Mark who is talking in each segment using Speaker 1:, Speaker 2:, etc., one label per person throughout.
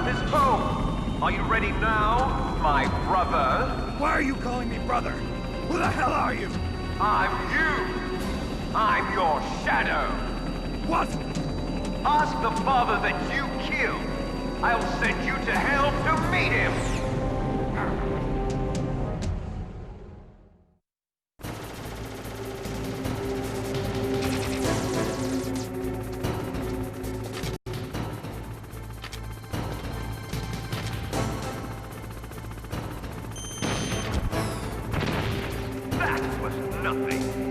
Speaker 1: is home. Are you ready now, my brother?
Speaker 2: Why are you calling me brother? Who the hell are you?
Speaker 1: I'm you. I'm your shadow.
Speaker 2: What?
Speaker 1: Ask the father that you killed. I'll send you to hell to meet him. That was nothing.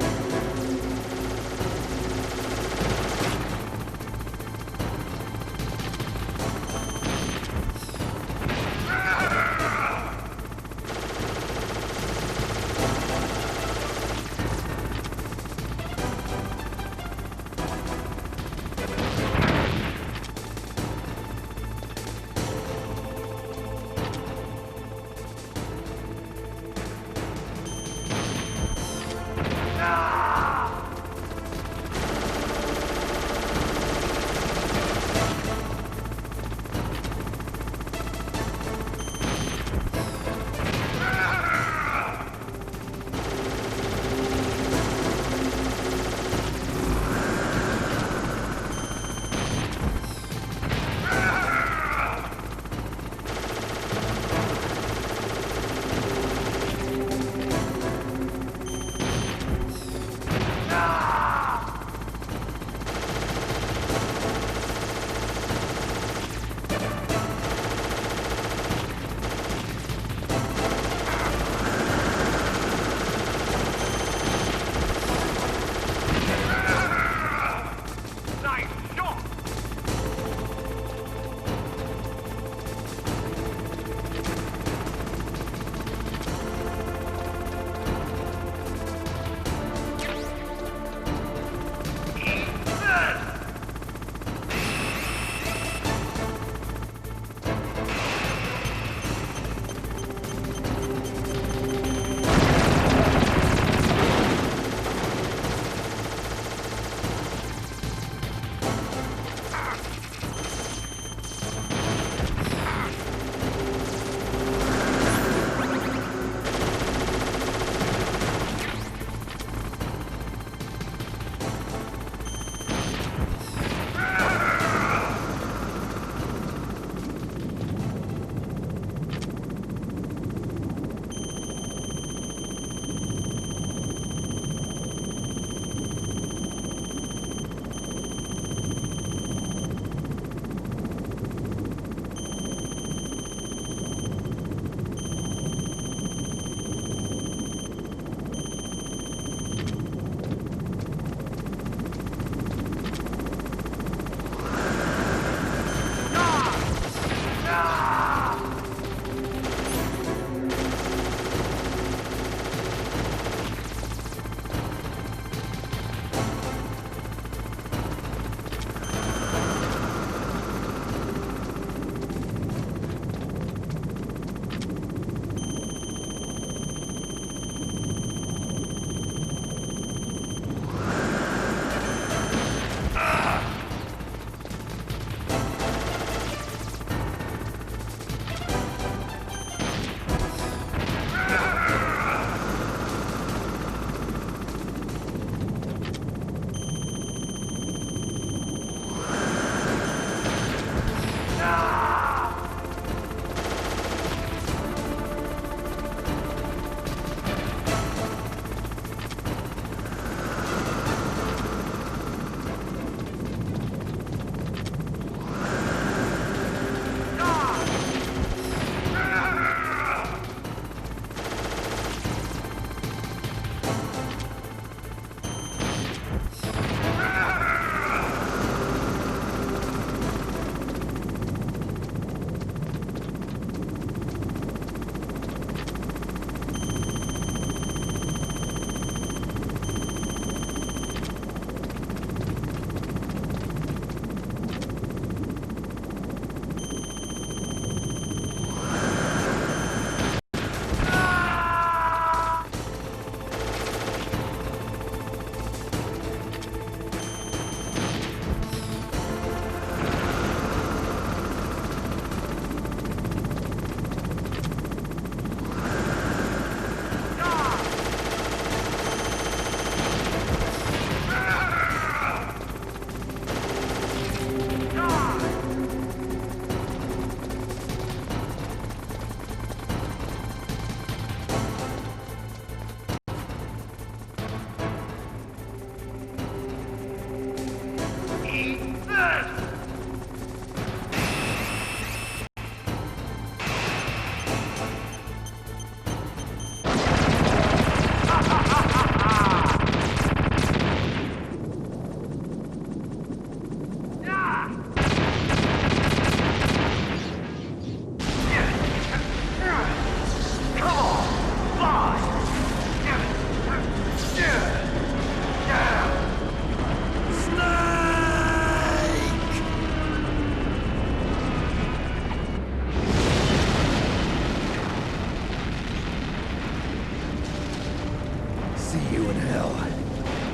Speaker 2: See you in hell,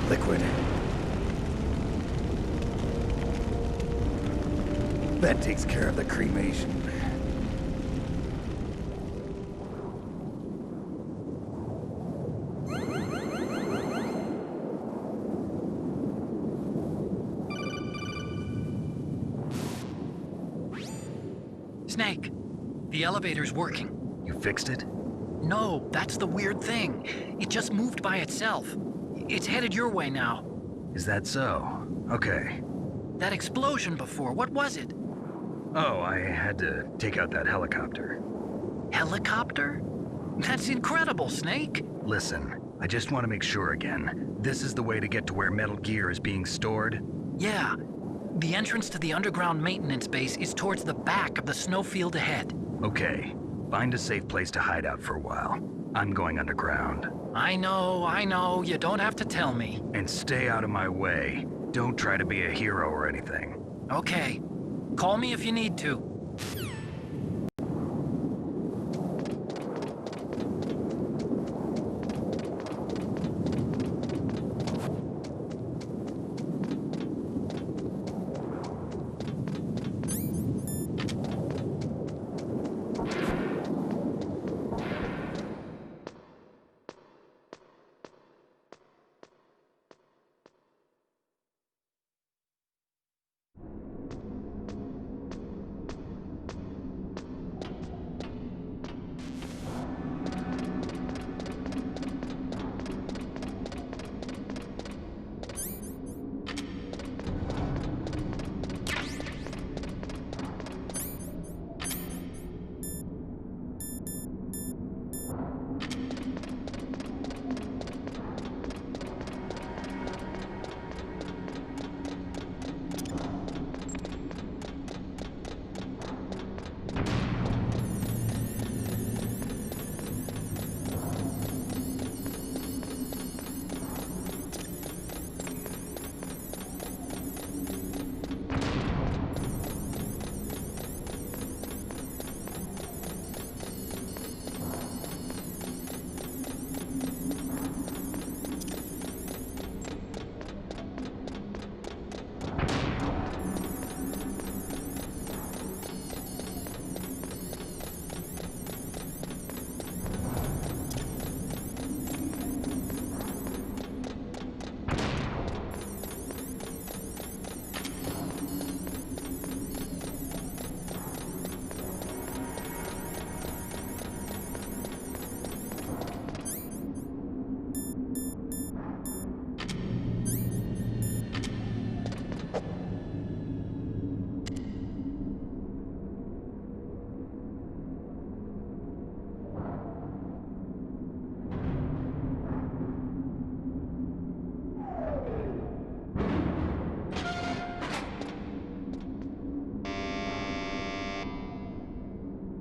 Speaker 2: Liquid. That takes care of the cremation.
Speaker 3: Snake, the elevator's working.
Speaker 4: You fixed it?
Speaker 3: No, that's the weird thing. It just moved by itself. It's headed your way now.
Speaker 4: Is that so? Okay.
Speaker 3: That explosion before, what was it?
Speaker 4: Oh, I had to take out that helicopter.
Speaker 3: Helicopter? That's incredible, Snake.
Speaker 4: Listen, I just want to make sure again. This is the way to get to where Metal Gear is being stored?
Speaker 3: Yeah. The entrance to the underground maintenance base is towards the back of the snowfield ahead.
Speaker 4: Okay. Find a safe place to hide out for a while. I'm going underground.
Speaker 3: I know. You don't have to tell me.
Speaker 4: And stay out of my way. Don't try to be a hero or anything.
Speaker 3: Okay. Call me if you need to.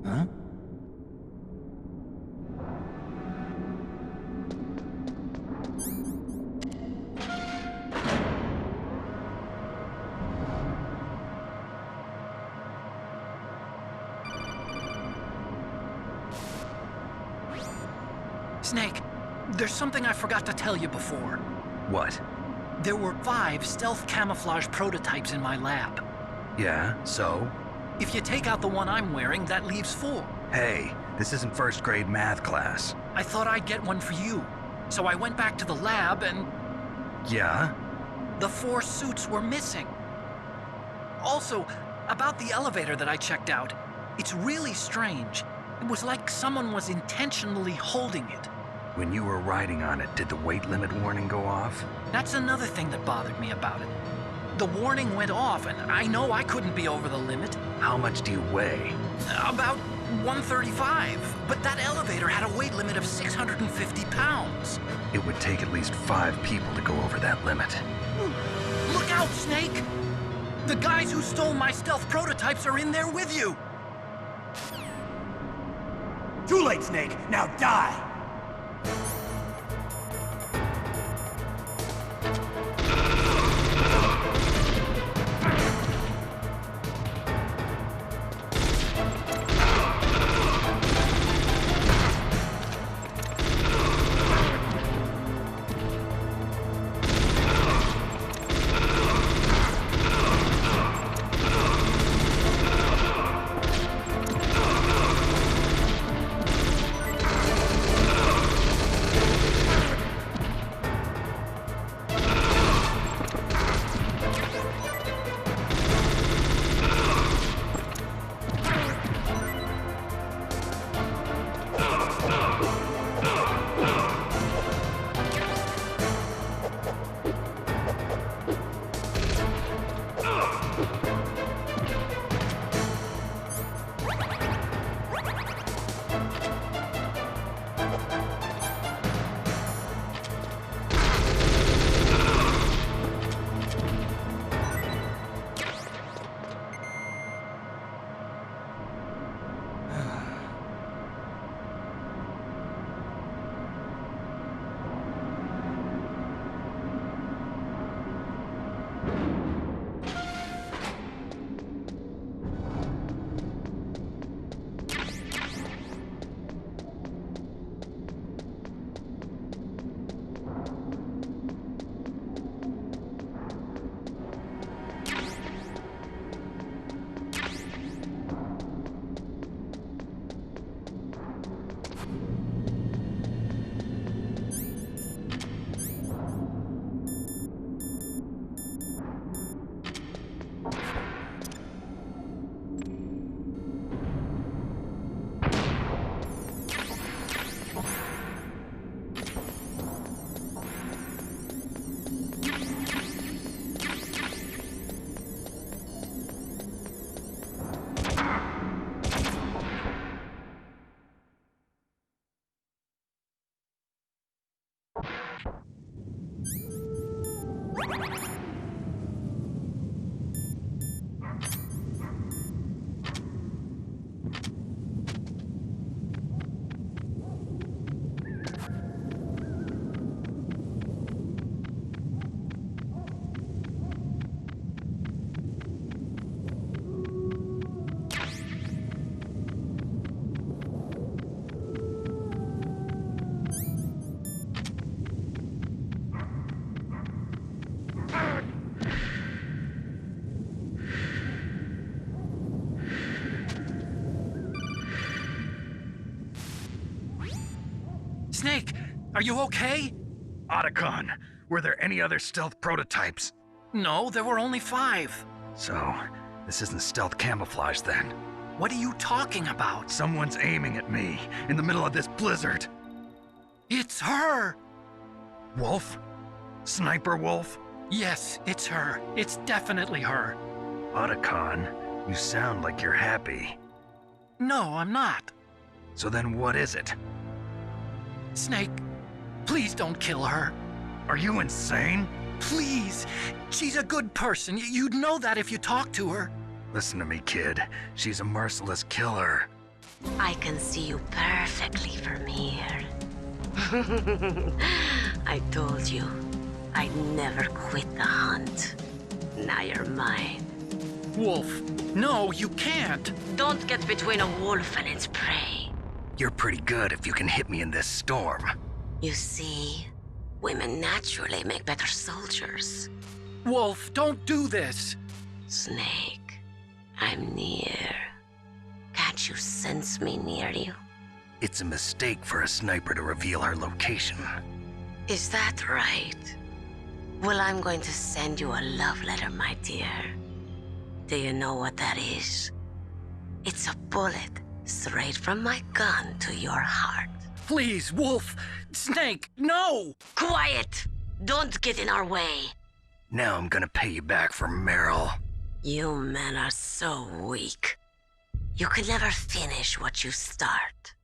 Speaker 2: Huh?
Speaker 3: Snake, there's something I forgot to tell you before.
Speaker 4: What?
Speaker 3: There were 5 stealth camouflage prototypes in my lab.
Speaker 4: Yeah, so?
Speaker 3: If you take out the one I'm wearing, that leaves 4.
Speaker 4: Hey, this isn't first grade math class.
Speaker 3: I thought I'd get one for you. So I went back to the lab and
Speaker 4: Yeah?
Speaker 3: the 4 suits were missing. Also, about the elevator that I checked out, it's really strange. It was like someone was intentionally holding it.
Speaker 4: When you were riding on it, did the weight limit warning go off?
Speaker 3: That's another thing that bothered me about it. The warning went off, and I know I couldn't be over the limit.
Speaker 4: How much do you weigh?
Speaker 3: About 135, but that elevator had a weight limit of 650 pounds.
Speaker 4: It would take at least 5 people to go over that limit.
Speaker 3: Look out, Snake! The guys who stole my stealth prototypes are in there with you!
Speaker 2: Too late, Snake! Now die!
Speaker 3: Snake, are you okay?
Speaker 4: Otacon, were there any other stealth prototypes?
Speaker 3: No, there were only 5.
Speaker 4: So, this isn't stealth camouflage then.
Speaker 3: What are you talking about?
Speaker 4: Someone's aiming at me in the middle of this blizzard.
Speaker 3: It's her!
Speaker 4: Wolf? Sniper Wolf?
Speaker 3: Yes, it's her. It's definitely her.
Speaker 4: Otacon, you sound like you're happy.
Speaker 3: No, I'm not.
Speaker 4: So then what is it?
Speaker 3: Snake, please don't kill her.
Speaker 4: Are you insane?
Speaker 3: Please. She's a good person. You'd know that if you talked to her.
Speaker 4: Listen to me, kid. She's a merciless killer.
Speaker 5: I can see you perfectly from here. I told you, I'd never quit the hunt. Now you're mine.
Speaker 3: Wolf, no, you can't.
Speaker 5: Don't get between a wolf and its prey.
Speaker 4: You're pretty good if you can hit me in this storm.
Speaker 5: You see, women naturally make better soldiers.
Speaker 3: Wolf, don't do this.
Speaker 5: Snake, I'm near. Can't you sense me near you?
Speaker 4: It's a mistake for a sniper to reveal her location.
Speaker 5: Is that right? Well, I'm going to send you a love letter, my dear. Do you know what that is? It's a bullet straight from my gun to your heart.
Speaker 3: Please, Wolf. Snake, no!
Speaker 5: Quiet! Don't get in our way.
Speaker 4: Now I'm gonna pay you back for Meryl.
Speaker 5: You men are so weak. You can never finish what you start.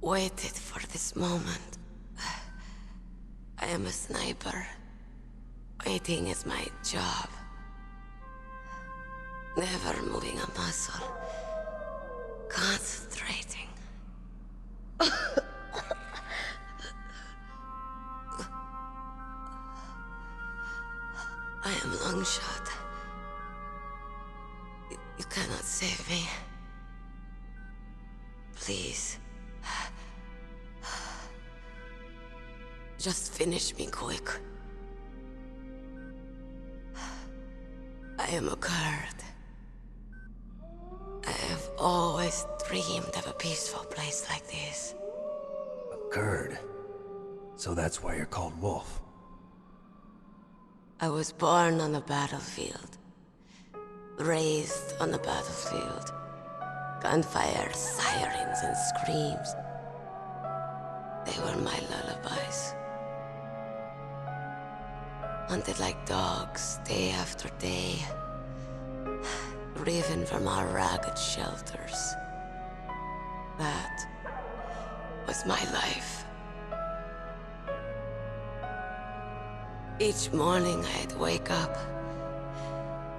Speaker 5: waited for this moment. I am a sniper. Waiting is my job. Never moving a muscle. Concentrating. I am Longshot. You cannot save me. Please. Just finish me quick. I am a Kurd. I have always dreamed of a peaceful place like this.
Speaker 2: A Kurd. So that's why you're called Wolf.
Speaker 5: I was born on the battlefield. Raised on the battlefield. Gunfire, sirens, and screams. They were my lullabies. Hunted like dogs, day after day. Driven from our ragged shelters. That was my life. Each morning I'd wake up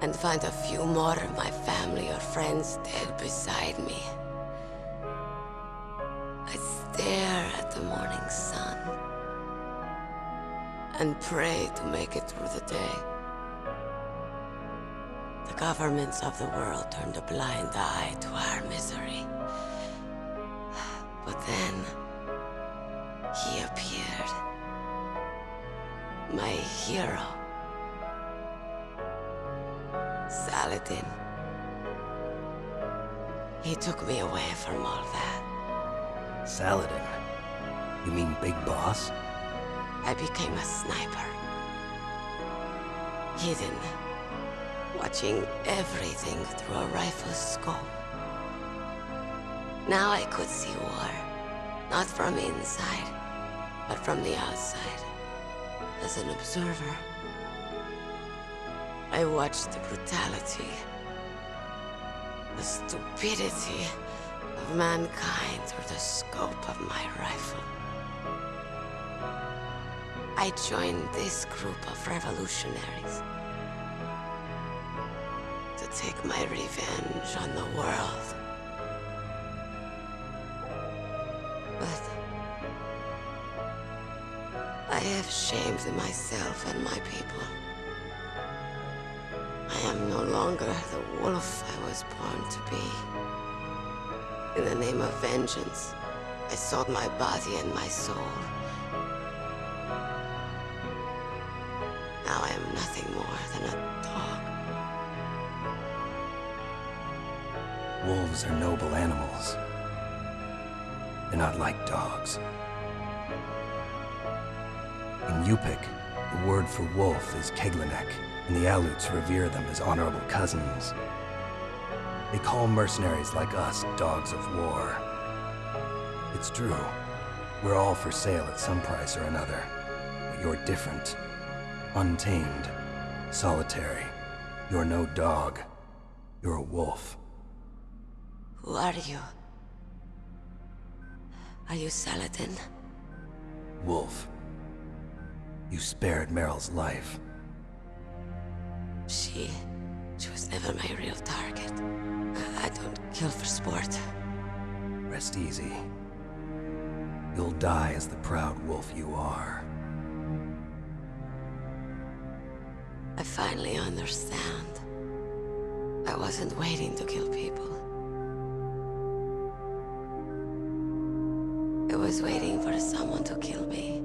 Speaker 5: and find a few more of my family or friends dead beside me. I'd stare at the morning sun and pray to make it through the day. The governments of the world turned a blind eye to our misery. But then, he appeared. My hero. Saladin. He took me away from all that.
Speaker 2: Saladin? You mean Big Boss?
Speaker 5: I became a sniper. Hidden. Watching everything through a rifle's scope. Now I could see war. Not from inside, but from the outside. As an observer. I watched the brutality, the stupidity of mankind through the scope of my rifle. I joined this group of revolutionaries to take my revenge on the world. But I have shamed myself and my people. I am no longer the wolf I was born to be. In the name of vengeance, I sold my body and my soul. Now I am nothing more than a dog.
Speaker 2: Wolves are noble animals. They're not like dogs. In Yupik, the word for wolf is Keglanek, and the Aleuts revere them as honorable cousins. They call mercenaries like us dogs of war. It's true. We're all for sale at some price or another. But you're different. Untamed. Solitary. You're no dog. You're a wolf.
Speaker 5: Who are you? Are you Saladin?
Speaker 2: Wolf. You spared Meryl's life.
Speaker 5: She was never my real target. I don't kill for sport.
Speaker 2: Rest easy. You'll die as the proud wolf you are.
Speaker 5: I finally understand. I wasn't waiting to kill people. I was waiting for someone to kill me.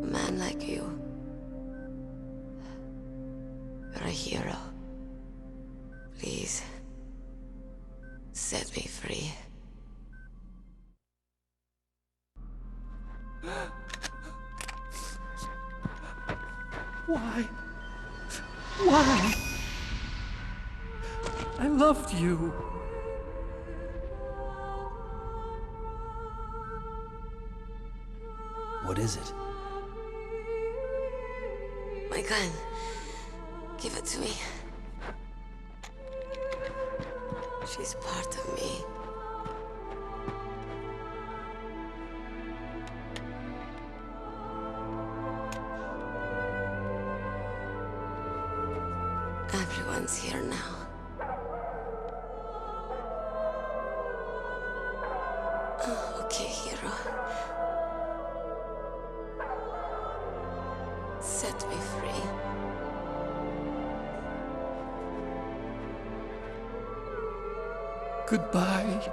Speaker 5: A man like you. You're a hero. Please, set me free.
Speaker 2: Why? Why? I loved you. What is it?
Speaker 5: My gun. Give it to me. She's part of me. Everyone's here now. Okay, hero. Set me free.
Speaker 3: Goodbye.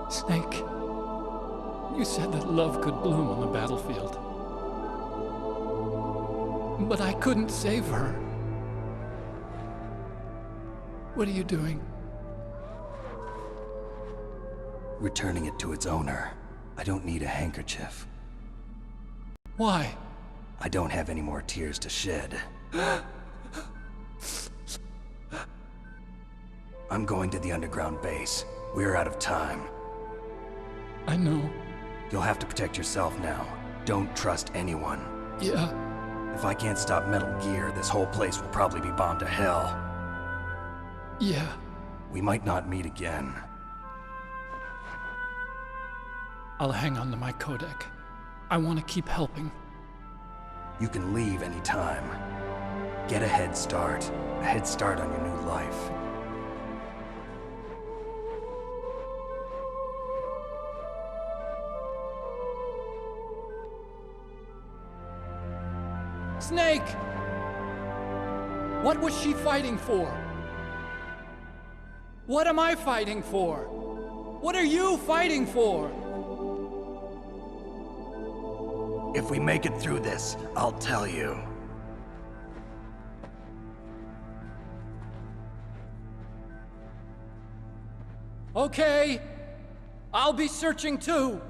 Speaker 3: Snake, you said that love could bloom on the battlefield. But I couldn't save her. What are you doing?
Speaker 2: Returning it to its owner. I don't need a handkerchief.
Speaker 3: Why?
Speaker 2: I don't have any more tears to shed. I'm going to the underground base. We're out of time.
Speaker 3: I know.
Speaker 2: You'll have to protect yourself now. Don't trust anyone.
Speaker 3: Yeah.
Speaker 2: If I can't stop Metal Gear, this whole place will probably be bombed to hell.
Speaker 3: Yeah.
Speaker 2: We might not meet again.
Speaker 3: I'll hang on to my codec. I want to keep helping.
Speaker 2: You can leave anytime. Get a head start. A head start on your new life.
Speaker 3: Snake! What was she fighting for? What am I fighting for? What are you fighting for?
Speaker 2: If we make it through this, I'll tell you.
Speaker 3: Okay. I'll be searching too.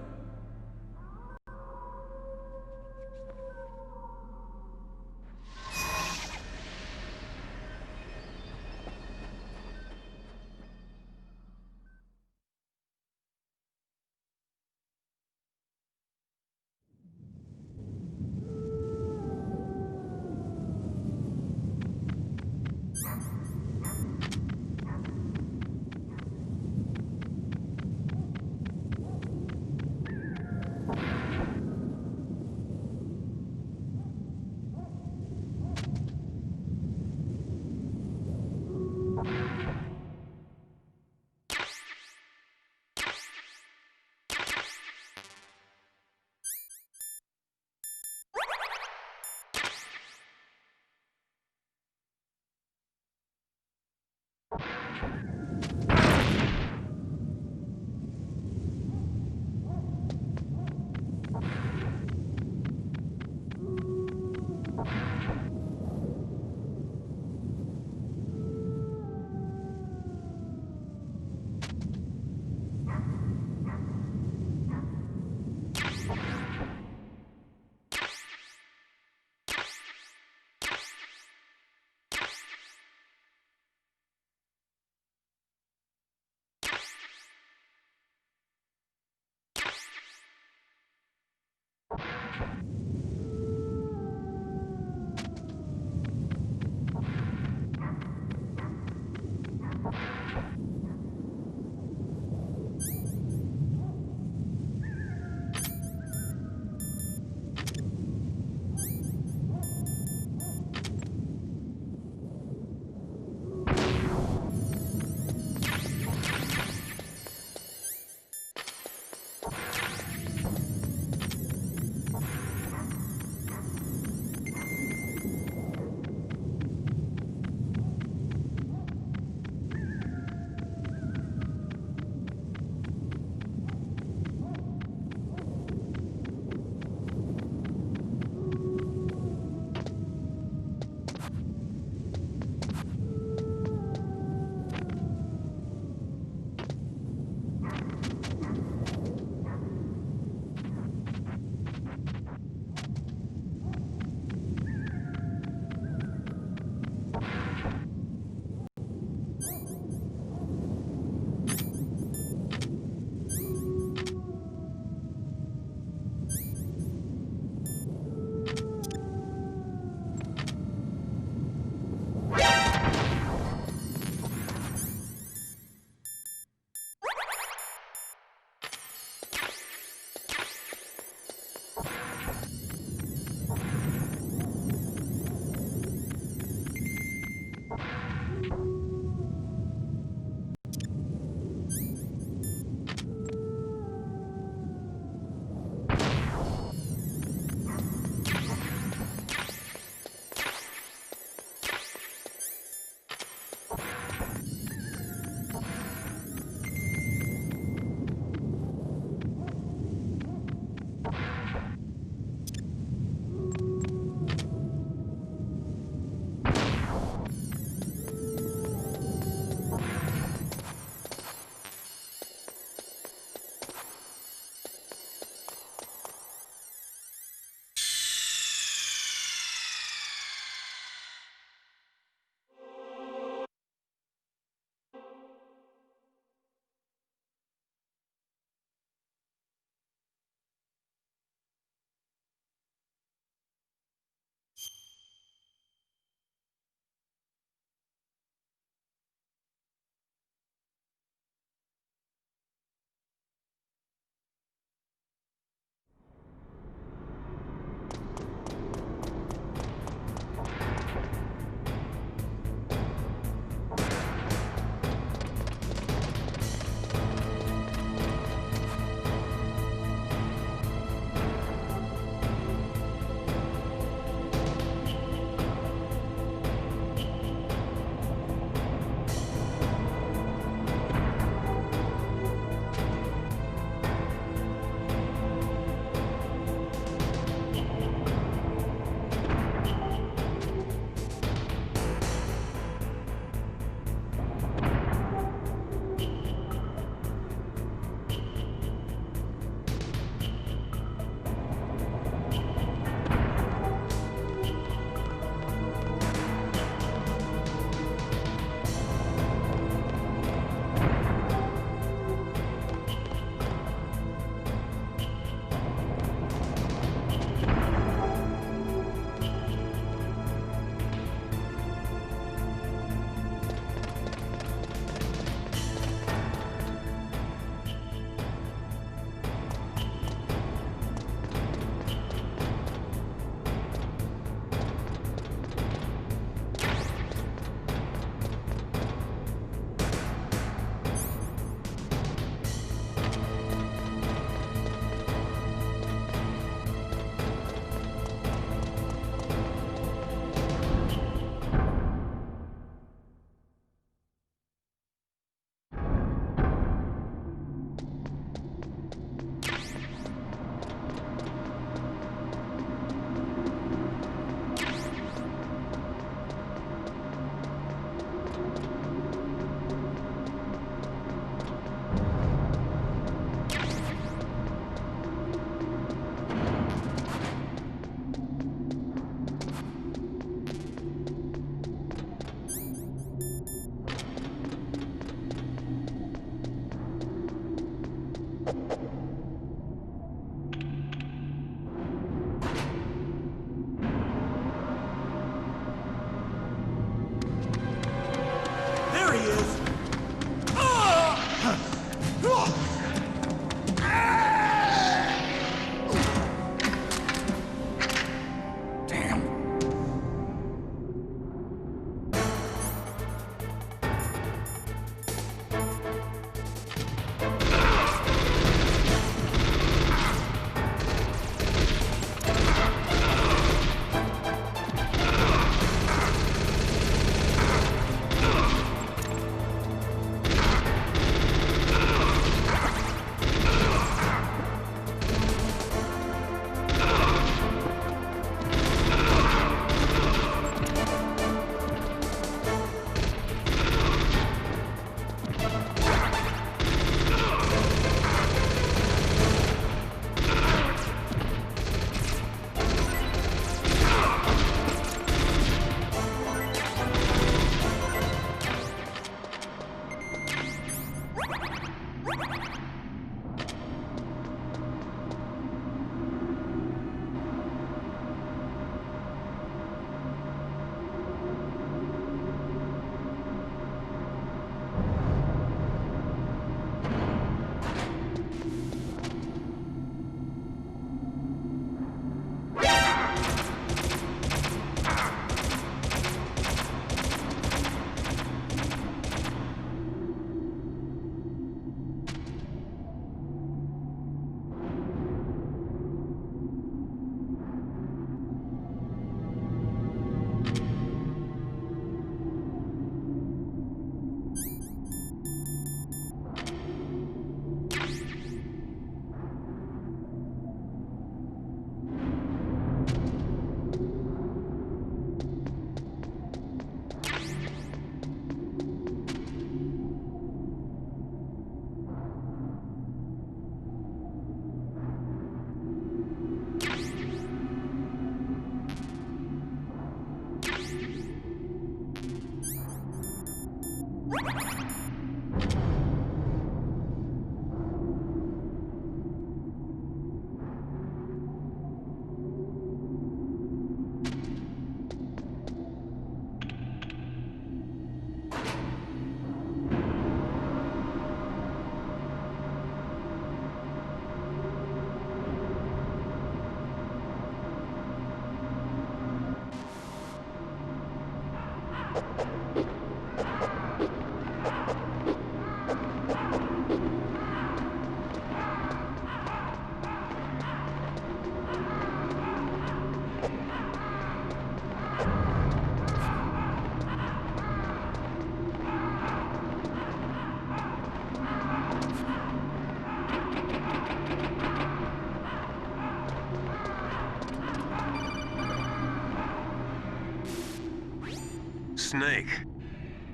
Speaker 6: Snake,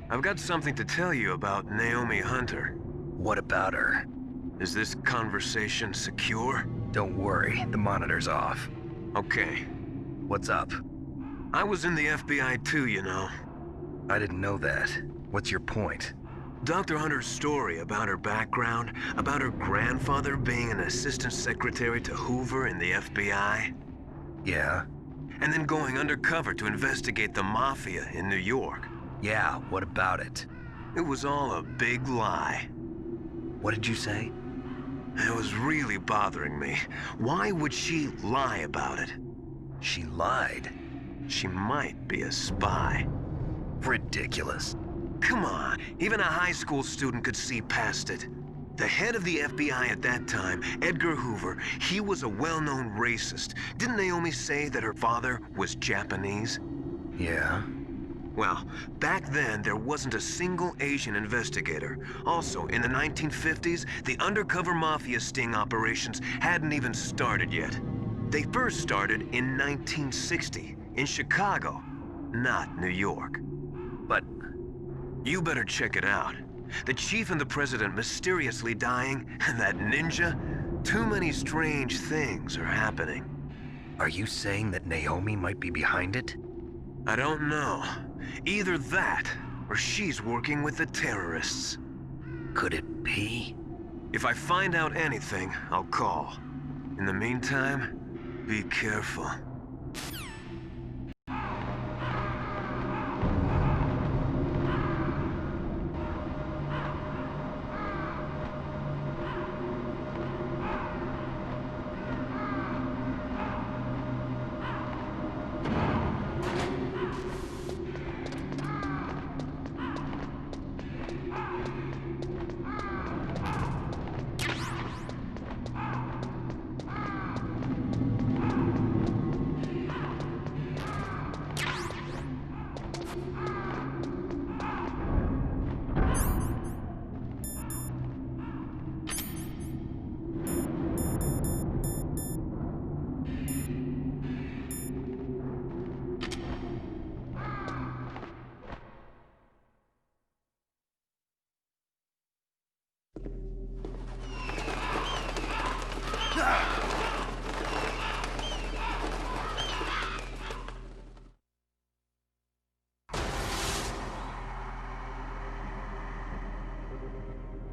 Speaker 6: I've got something to tell you about Naomi Hunter.
Speaker 4: What about her?
Speaker 6: Is this conversation secure?
Speaker 4: Don't worry, the monitor's off.
Speaker 6: Okay.
Speaker 4: What's up?
Speaker 6: I was in the FBI too, you know.
Speaker 4: I didn't know that. What's your point?
Speaker 6: Dr. Hunter's story about her background, about her grandfather being an assistant secretary to Hoover in the FBI.
Speaker 4: Yeah?
Speaker 6: And then going undercover to investigate the Mafia in New York.
Speaker 4: Yeah, what about it?
Speaker 6: It was all a big lie.
Speaker 4: What did you say?
Speaker 6: It was really bothering me. Why would she lie about it?
Speaker 4: She lied.
Speaker 6: She might be a spy.
Speaker 4: Ridiculous.
Speaker 6: Come on, even a high school student could see past it. The head of the FBI at that time, Edgar Hoover, he was a well-known racist. Didn't Naomi say that her father was Japanese?
Speaker 4: Yeah?
Speaker 6: Well, back then, there wasn't a single Asian investigator. Also, in the 1950s, the undercover mafia sting operations hadn't even started yet. They first started in 1960, in Chicago, not New York.
Speaker 4: But
Speaker 6: you better check it out. The chief and the president mysteriously dying, and that ninja? Too many strange things are happening.
Speaker 4: are you saying that Naomi might be behind it?
Speaker 6: I don't know. Either that, or she's working with the terrorists.
Speaker 4: Could it be?
Speaker 6: If I find out anything, I'll call. In the meantime, be careful.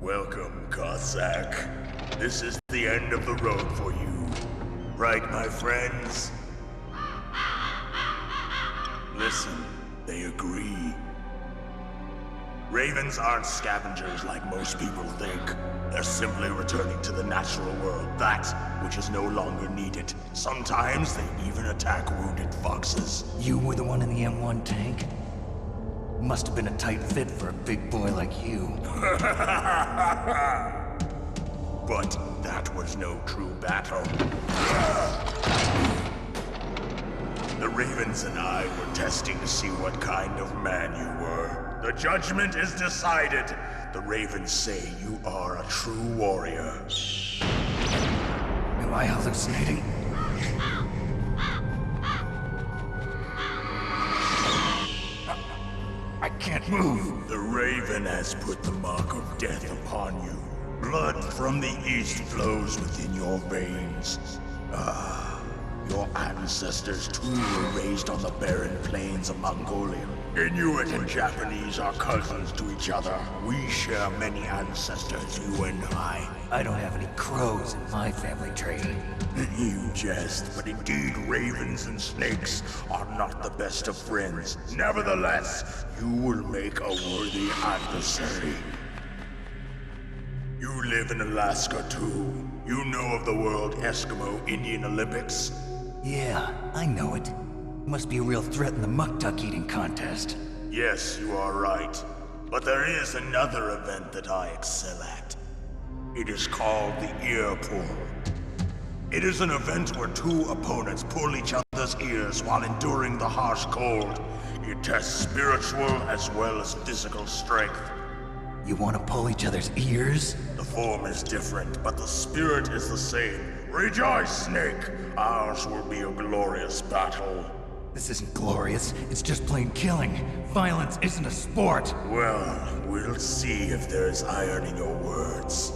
Speaker 7: Welcome, Cossack. This is the end of the road for you. Right, my friends? Listen, they agree. Ravens aren't scavengers like most people think. They're simply returning to the natural world, that which is no longer needed. Sometimes they even attack wounded foxes.
Speaker 2: You were the one in the M1 tank? Must have been a tight fit for a big boy like you.
Speaker 7: But that was no true battle. The Ravens and I were testing to see what kind of man you were. The judgment is decided. The Ravens say you are a true warrior.
Speaker 2: Am I hallucinating? I can't move.
Speaker 7: The Raven has put the mark of death upon you. Blood from the east flows within your veins. Your ancestors too were raised on the barren plains of Mongolia. Inuit and Japanese are cousins to each other. We share many ancestors, you and I.
Speaker 2: I don't have any crows in my family tree.
Speaker 7: You jest, but indeed ravens and snakes are not the best of friends. Nevertheless, you will make a worthy adversary. You live in Alaska too. You know of the World Eskimo Indian Olympics?
Speaker 2: Yeah, I know it. Must be a real threat in the muck-duck eating contest.
Speaker 7: Yes, you are right. But there is another event that I excel at. It is called the ear pull. It is an event where two opponents pull each other's ears while enduring the harsh cold. It tests spiritual as well as physical strength.
Speaker 2: You want to pull each other's ears?
Speaker 7: The form is different, but the spirit is the same. Rejoice, Snake! Ours will be a glorious battle.
Speaker 2: This isn't glorious, it's just plain killing. Violence isn't a sport.
Speaker 7: Well, we'll see if there's iron in your words.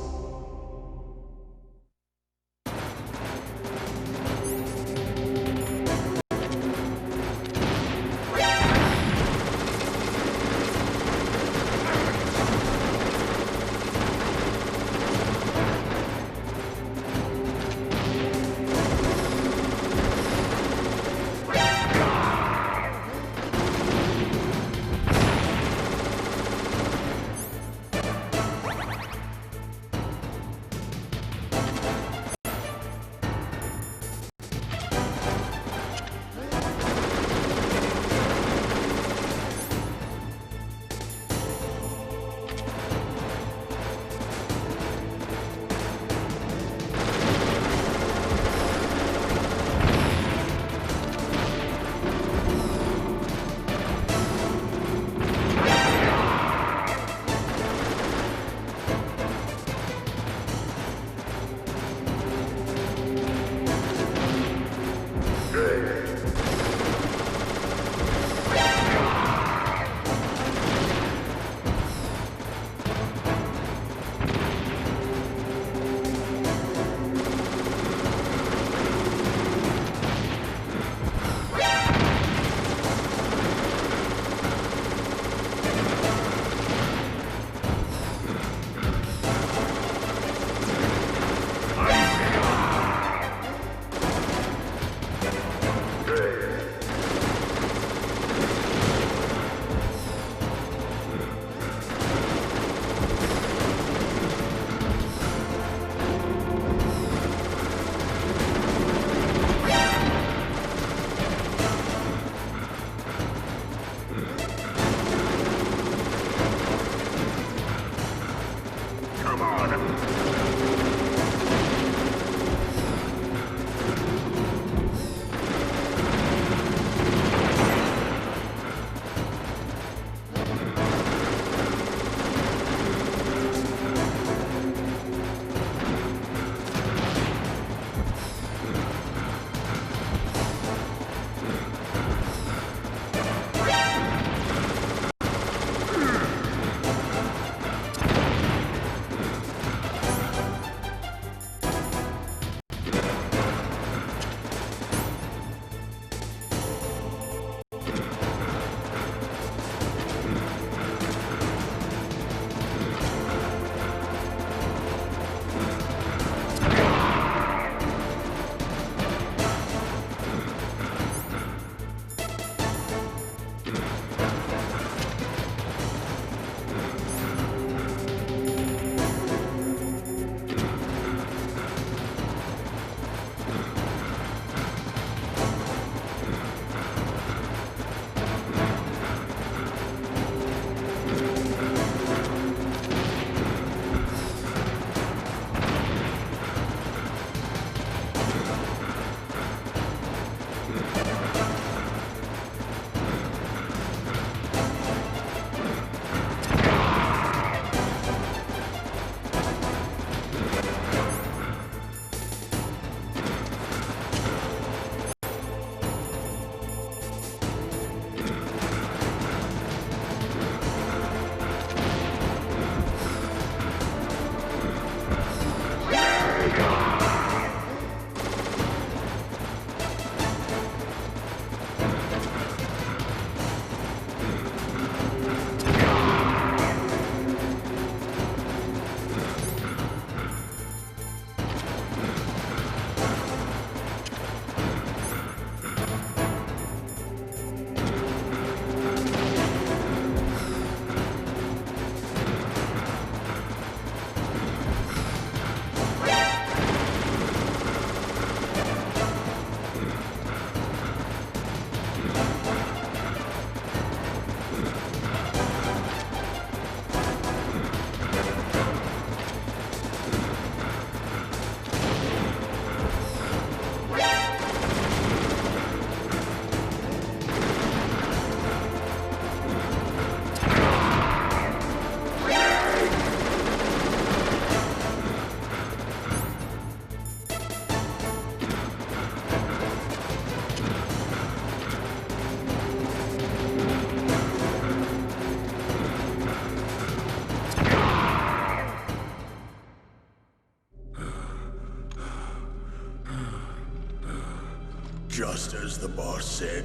Speaker 7: the boss said,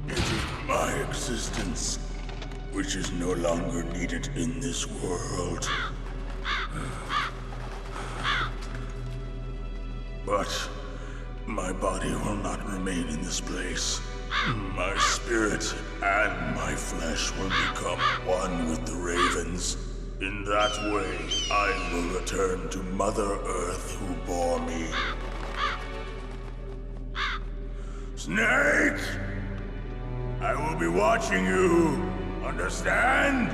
Speaker 7: it is my existence which is no longer needed in this world. But my body will not remain in this place. My spirit and my flesh will become one with the ravens. In that way, I will return to Mother Earth who bore me. Snake! I will be watching you. Understand?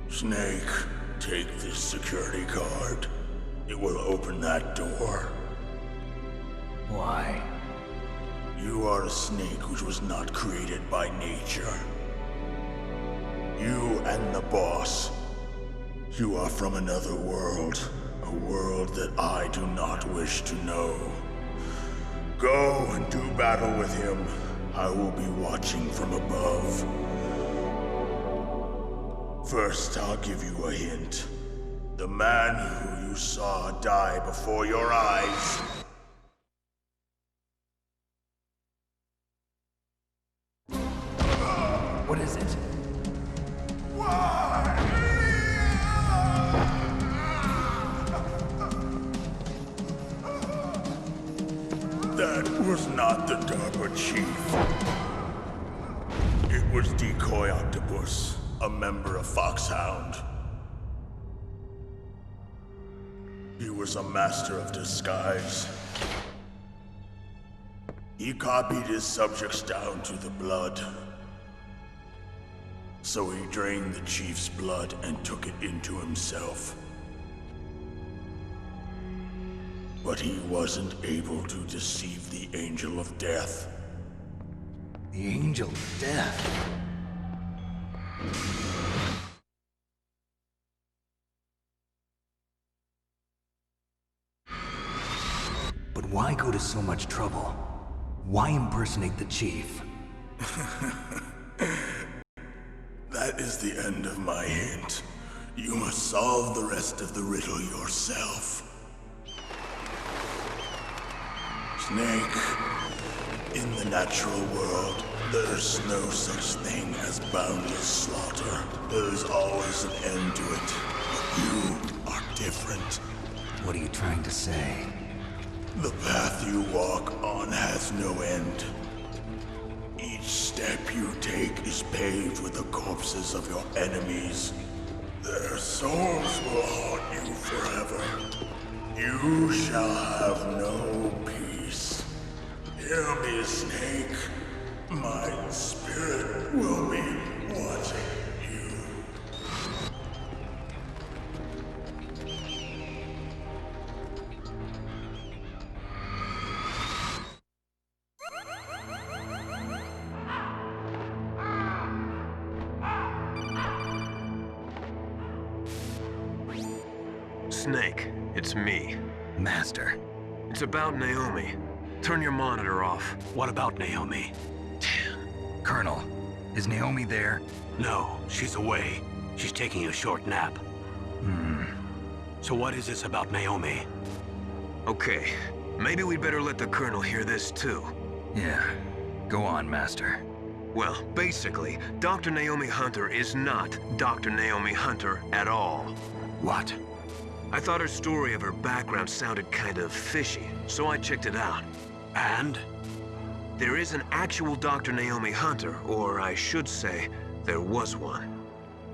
Speaker 7: Snake, take this security card. It will open that door.
Speaker 2: Why?
Speaker 7: You are a snake which was not created by nature. You and the boss. You are from another world. A world that I do not wish to know. Go and do battle with him. I will be watching from above. First, I'll give you a hint. The man who you saw die before your eyes.
Speaker 2: What is it?
Speaker 7: That was not the DARPA chief. It was Decoy Octopus, a member of Foxhound. He was a master of disguise. He copied his subjects down to the blood. So he drained the chief's blood and took it into himself. But he wasn't able to deceive the Angel of Death.
Speaker 2: The Angel of Death? But why go to so much trouble? Why impersonate the chief?
Speaker 7: That is the end of my hint. You must solve the rest of the riddle yourself. Snake, in the natural world, there's no such thing as boundless slaughter. There's always an end to it. But you are different.
Speaker 2: What are you trying to say?
Speaker 7: The path you walk on has no end. Each step you take is paved with the corpses of your enemies. Their souls will haunt you forever. You shall have no peace. Hear me, Snake. My spirit will be watching you.
Speaker 6: Snake, it's me.
Speaker 2: Master.
Speaker 6: It's about Naomi. Turn your monitor off.
Speaker 8: What about Naomi?
Speaker 2: Colonel, is Naomi there?
Speaker 8: No, she's away. She's taking a short nap. So what is this about Naomi?
Speaker 6: Okay, maybe we'd better let the Colonel hear this too.
Speaker 2: Yeah. Go on, Master.
Speaker 6: Well, basically, Dr. Naomi Hunter is not Dr. Naomi Hunter at all.
Speaker 8: What?
Speaker 6: I thought her story of her background sounded kind of fishy, so I checked it out.
Speaker 8: And?
Speaker 6: There is an actual Dr. Naomi Hunter, or I should say, there was one.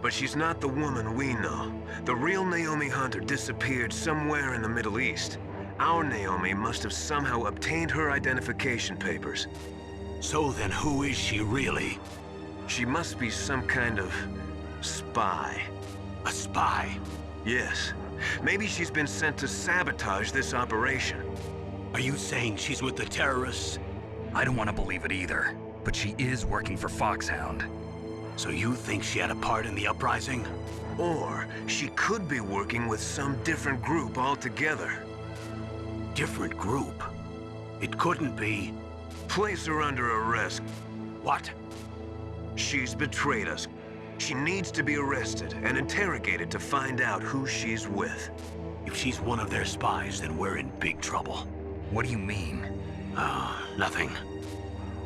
Speaker 6: But she's not the woman we know. The real Naomi Hunter disappeared somewhere in the Middle East. Our Naomi must have somehow obtained her identification papers.
Speaker 8: So then who is she really?
Speaker 6: She must be some kind of spy.
Speaker 8: A spy?
Speaker 6: Yes. Maybe she's been sent to sabotage this operation.
Speaker 8: Are you saying she's with the terrorists?
Speaker 2: I don't want to believe it either, but she is working for Foxhound.
Speaker 8: So you think she had a part in the uprising?
Speaker 6: Or she could be working with some different group altogether.
Speaker 8: Different group? It couldn't be.
Speaker 6: Place her under arrest.
Speaker 8: What?
Speaker 6: She's betrayed us. She needs to be arrested and interrogated to find out who she's with.
Speaker 8: If she's one of their spies, then we're in big trouble.
Speaker 4: What do you mean?
Speaker 8: Nothing.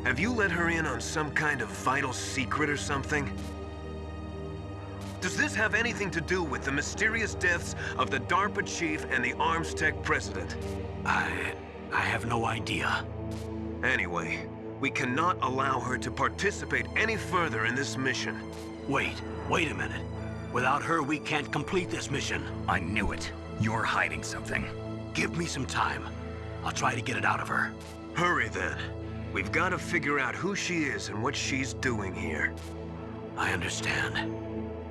Speaker 6: Have you let her in on some kind of vital secret or something? Does this have anything to do with the mysterious deaths of the DARPA chief and the Arms Tech president?
Speaker 8: I have no idea.
Speaker 6: Anyway, we cannot allow her to participate any further in this mission.
Speaker 8: Wait a minute. Without her, we can't complete this mission.
Speaker 4: I knew it. You're hiding something.
Speaker 8: Give me some time. I'll try to get it out of her.
Speaker 6: Hurry then. We've got to figure out who she is and what she's doing here.
Speaker 8: I understand.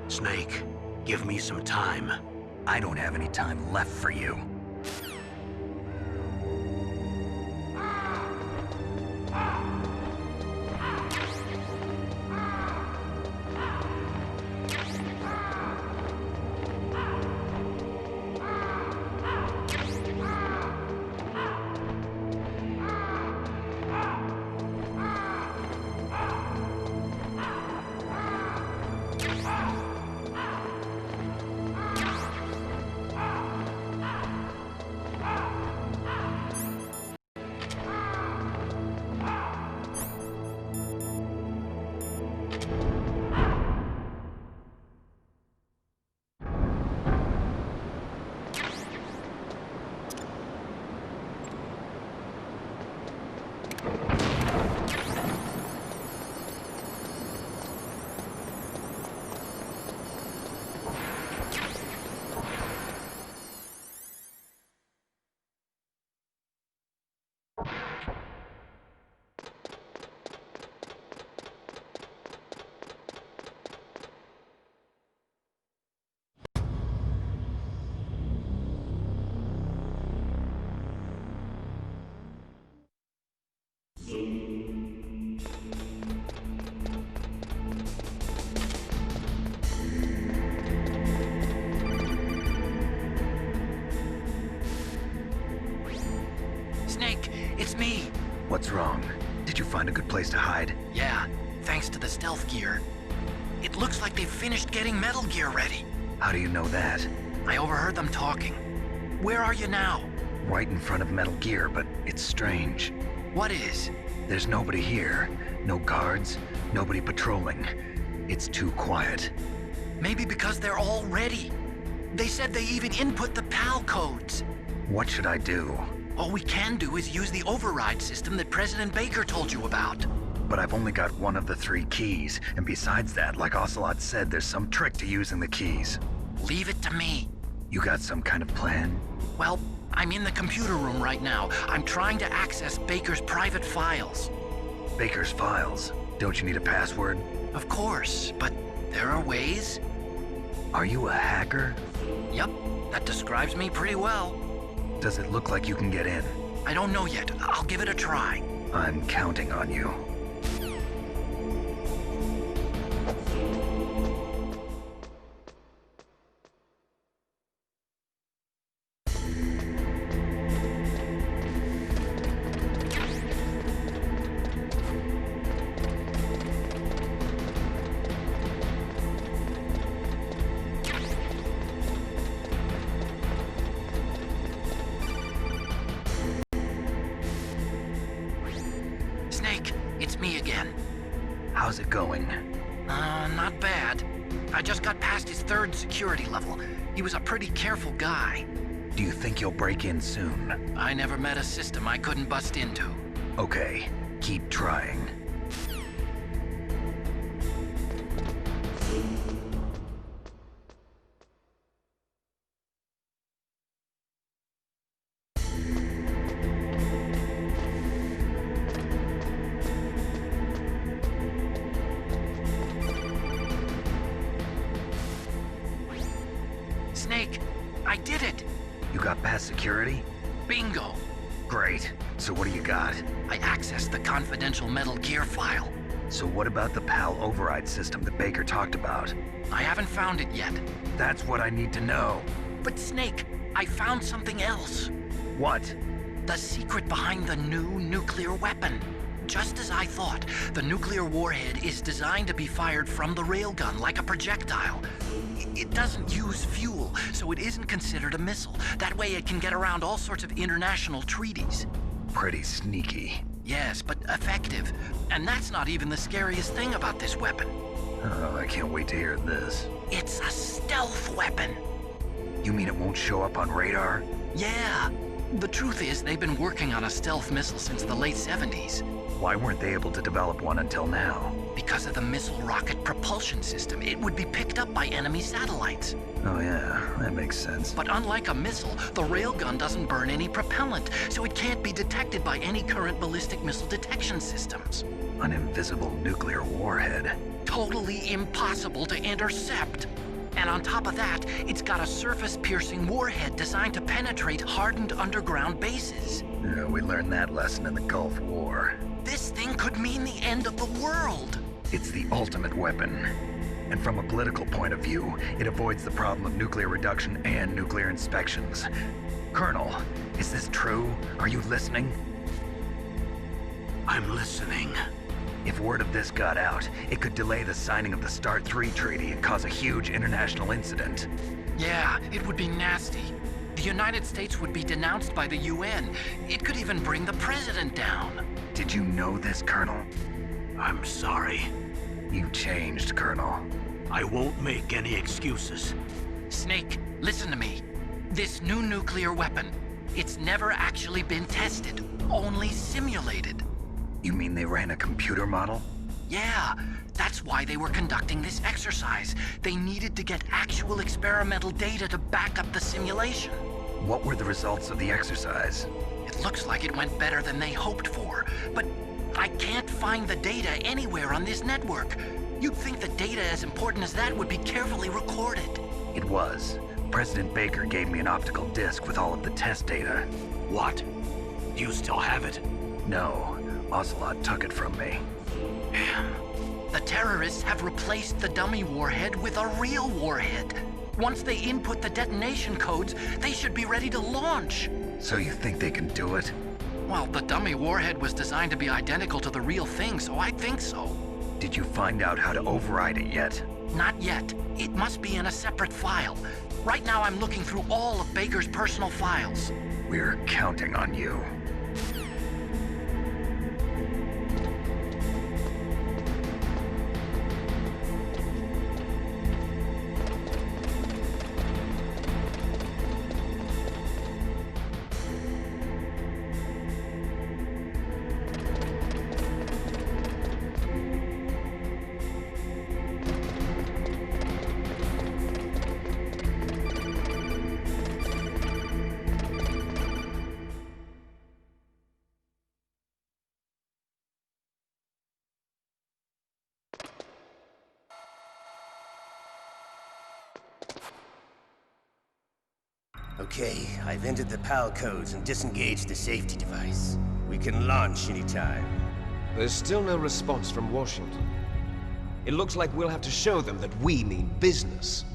Speaker 8: Snake, give me some time.
Speaker 4: I don't have any time left for you.
Speaker 3: Snake, it's me.
Speaker 4: What's wrong? Did you find a good place to hide?
Speaker 3: Yeah, thanks to the stealth gear. It looks like they've finished getting Metal Gear ready.
Speaker 4: How do you know that?
Speaker 3: I overheard them talking. Where are you now?
Speaker 4: Right in front of Metal Gear, but it's strange.
Speaker 3: What is?
Speaker 4: There's nobody here. No guards, nobody patrolling. It's too quiet.
Speaker 3: Maybe because they're all ready. They said they even input the PAL codes.
Speaker 4: What should I do?
Speaker 3: All we can do is use the override system that President Baker told you about.
Speaker 4: But I've only got one of the 3 keys, and besides that, like Ocelot said, there's some trick to using the keys.
Speaker 3: Leave it to me.
Speaker 4: You got some kind of plan?
Speaker 3: Well, I'm in the computer room right now. I'm trying to access Baker's private files.
Speaker 4: Baker's files? Don't you need a password?
Speaker 3: Of course, but there are ways.
Speaker 4: Are you a hacker?
Speaker 3: Yep, that describes me pretty well.
Speaker 4: Does it look like you can get in?
Speaker 3: I don't know yet. I'll give it a try.
Speaker 4: I'm counting on you.
Speaker 3: Snake, it's me again.
Speaker 4: How's it going?
Speaker 3: Not bad. I just got past his 3rd security level. He was a pretty careful guy.
Speaker 4: Do you think you'll break in soon?
Speaker 3: I never met a system I couldn't bust into.
Speaker 4: Okay, keep trying.
Speaker 3: Snake, I did it!
Speaker 4: You got past security?
Speaker 3: Bingo!
Speaker 4: Great. So what do you got?
Speaker 3: I accessed the confidential Metal Gear file.
Speaker 4: So what about the PAL override system that Baker talked about?
Speaker 3: I haven't found it yet.
Speaker 4: That's what I need to know.
Speaker 3: But Snake, I found something else.
Speaker 4: What?
Speaker 3: The secret behind the new nuclear weapon. Just as I thought, the nuclear warhead is designed to be fired from the railgun like a projectile. It doesn't use fuel, so it isn't considered a missile. That way it can get around all sorts of international treaties.
Speaker 4: Pretty sneaky.
Speaker 3: Yes, but effective. And that's not even the scariest thing about this weapon.
Speaker 4: Oh, I can't wait to hear this.
Speaker 3: It's a stealth weapon.
Speaker 4: You mean it won't show up on radar?
Speaker 3: Yeah. The truth is, they've been working on a stealth missile since the late 70s.
Speaker 4: Why weren't they able to develop one until now?
Speaker 3: Because of the missile rocket propulsion system, it would be picked up by enemy satellites.
Speaker 4: Oh yeah, that makes sense.
Speaker 3: But unlike a missile, the railgun doesn't burn any propellant, so it can't be detected by any current ballistic missile detection systems.
Speaker 4: An invisible nuclear warhead.
Speaker 3: Totally impossible to intercept. And on top of that, it's got a surface-piercing warhead designed to penetrate hardened underground bases.
Speaker 4: Yeah, we learned that lesson in the Gulf War.
Speaker 3: This thing could mean the end of the world.
Speaker 4: It's the ultimate weapon. And from a political point of view, it avoids the problem of nuclear reduction and nuclear inspections. Colonel, is this true? Are you listening?
Speaker 8: I'm listening.
Speaker 4: If word of this got out, it could delay the signing of the START 3 treaty and cause a huge international incident.
Speaker 3: Yeah, it would be nasty. The United States would be denounced by the UN. It could even bring the president down.
Speaker 4: Did you know this, Colonel?
Speaker 8: I'm sorry.
Speaker 4: You changed, Colonel.
Speaker 8: I won't make any excuses.
Speaker 3: Snake, listen to me. This new nuclear weapon, it's never actually been tested, only simulated.
Speaker 4: You mean they ran a computer model?
Speaker 3: Yeah, that's why they were conducting this exercise. They needed to get actual experimental data to back up the simulation.
Speaker 4: What were the results of the exercise?
Speaker 3: It looks like it went better than they hoped for, but I can't find the data anywhere on this network. You'd think the data as important as that would be carefully recorded.
Speaker 4: It was. President Baker gave me an optical disc with all of the test data.
Speaker 8: What? Do you still have it?
Speaker 4: No, Ocelot took it from me.
Speaker 3: Damn. The terrorists have replaced the dummy warhead with a real warhead. Once they input the detonation codes, they should be ready to launch.
Speaker 4: So you think they can do it?
Speaker 3: Well, the dummy warhead was designed to be identical to the real thing, so I think so.
Speaker 4: Did you find out how to override it yet?
Speaker 3: Not yet. It must be in a separate file. Right now I'm looking through all of Baker's personal files.
Speaker 4: We're counting on you.
Speaker 9: Okay, I've entered the PAL codes and disengaged the safety device. We can launch anytime.
Speaker 10: There's still no response from Washington. It looks like we'll have to show them that we mean business.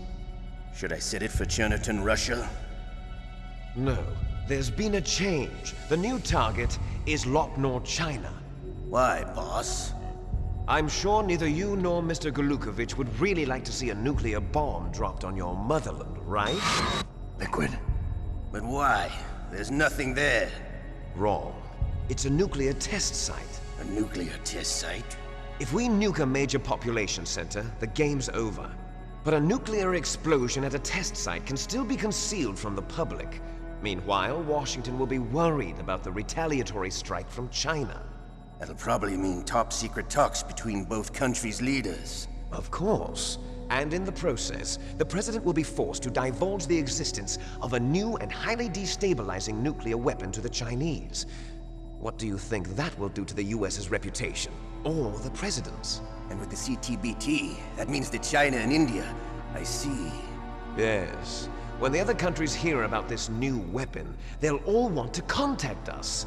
Speaker 9: Should I set it for Cherniton, Russia?
Speaker 10: No, there's been a change. The new target is Lopnor, China.
Speaker 9: Why, boss?
Speaker 10: I'm sure neither you nor Mr. Golukovich would really like to see a nuclear bomb dropped on your motherland, right?
Speaker 9: Liquid. But why? There's nothing there.
Speaker 10: Wrong. It's a nuclear test site.
Speaker 9: A nuclear test site?
Speaker 10: If we nuke a major population center, the game's over. But a nuclear explosion at a test site can still be concealed from the public. Meanwhile, Washington will be worried about the retaliatory strike from China.
Speaker 9: That'll probably mean top-secret talks between both countries' leaders.
Speaker 10: Of course. And in the process, the president will be forced to divulge the existence of a new and highly destabilizing nuclear weapon to the Chinese. What do you think that will do to the US's reputation? Or the president's?
Speaker 9: And with the CTBT, that means that China and India. I see.
Speaker 10: Yes. When the other countries hear about this new weapon, they'll all want to contact us.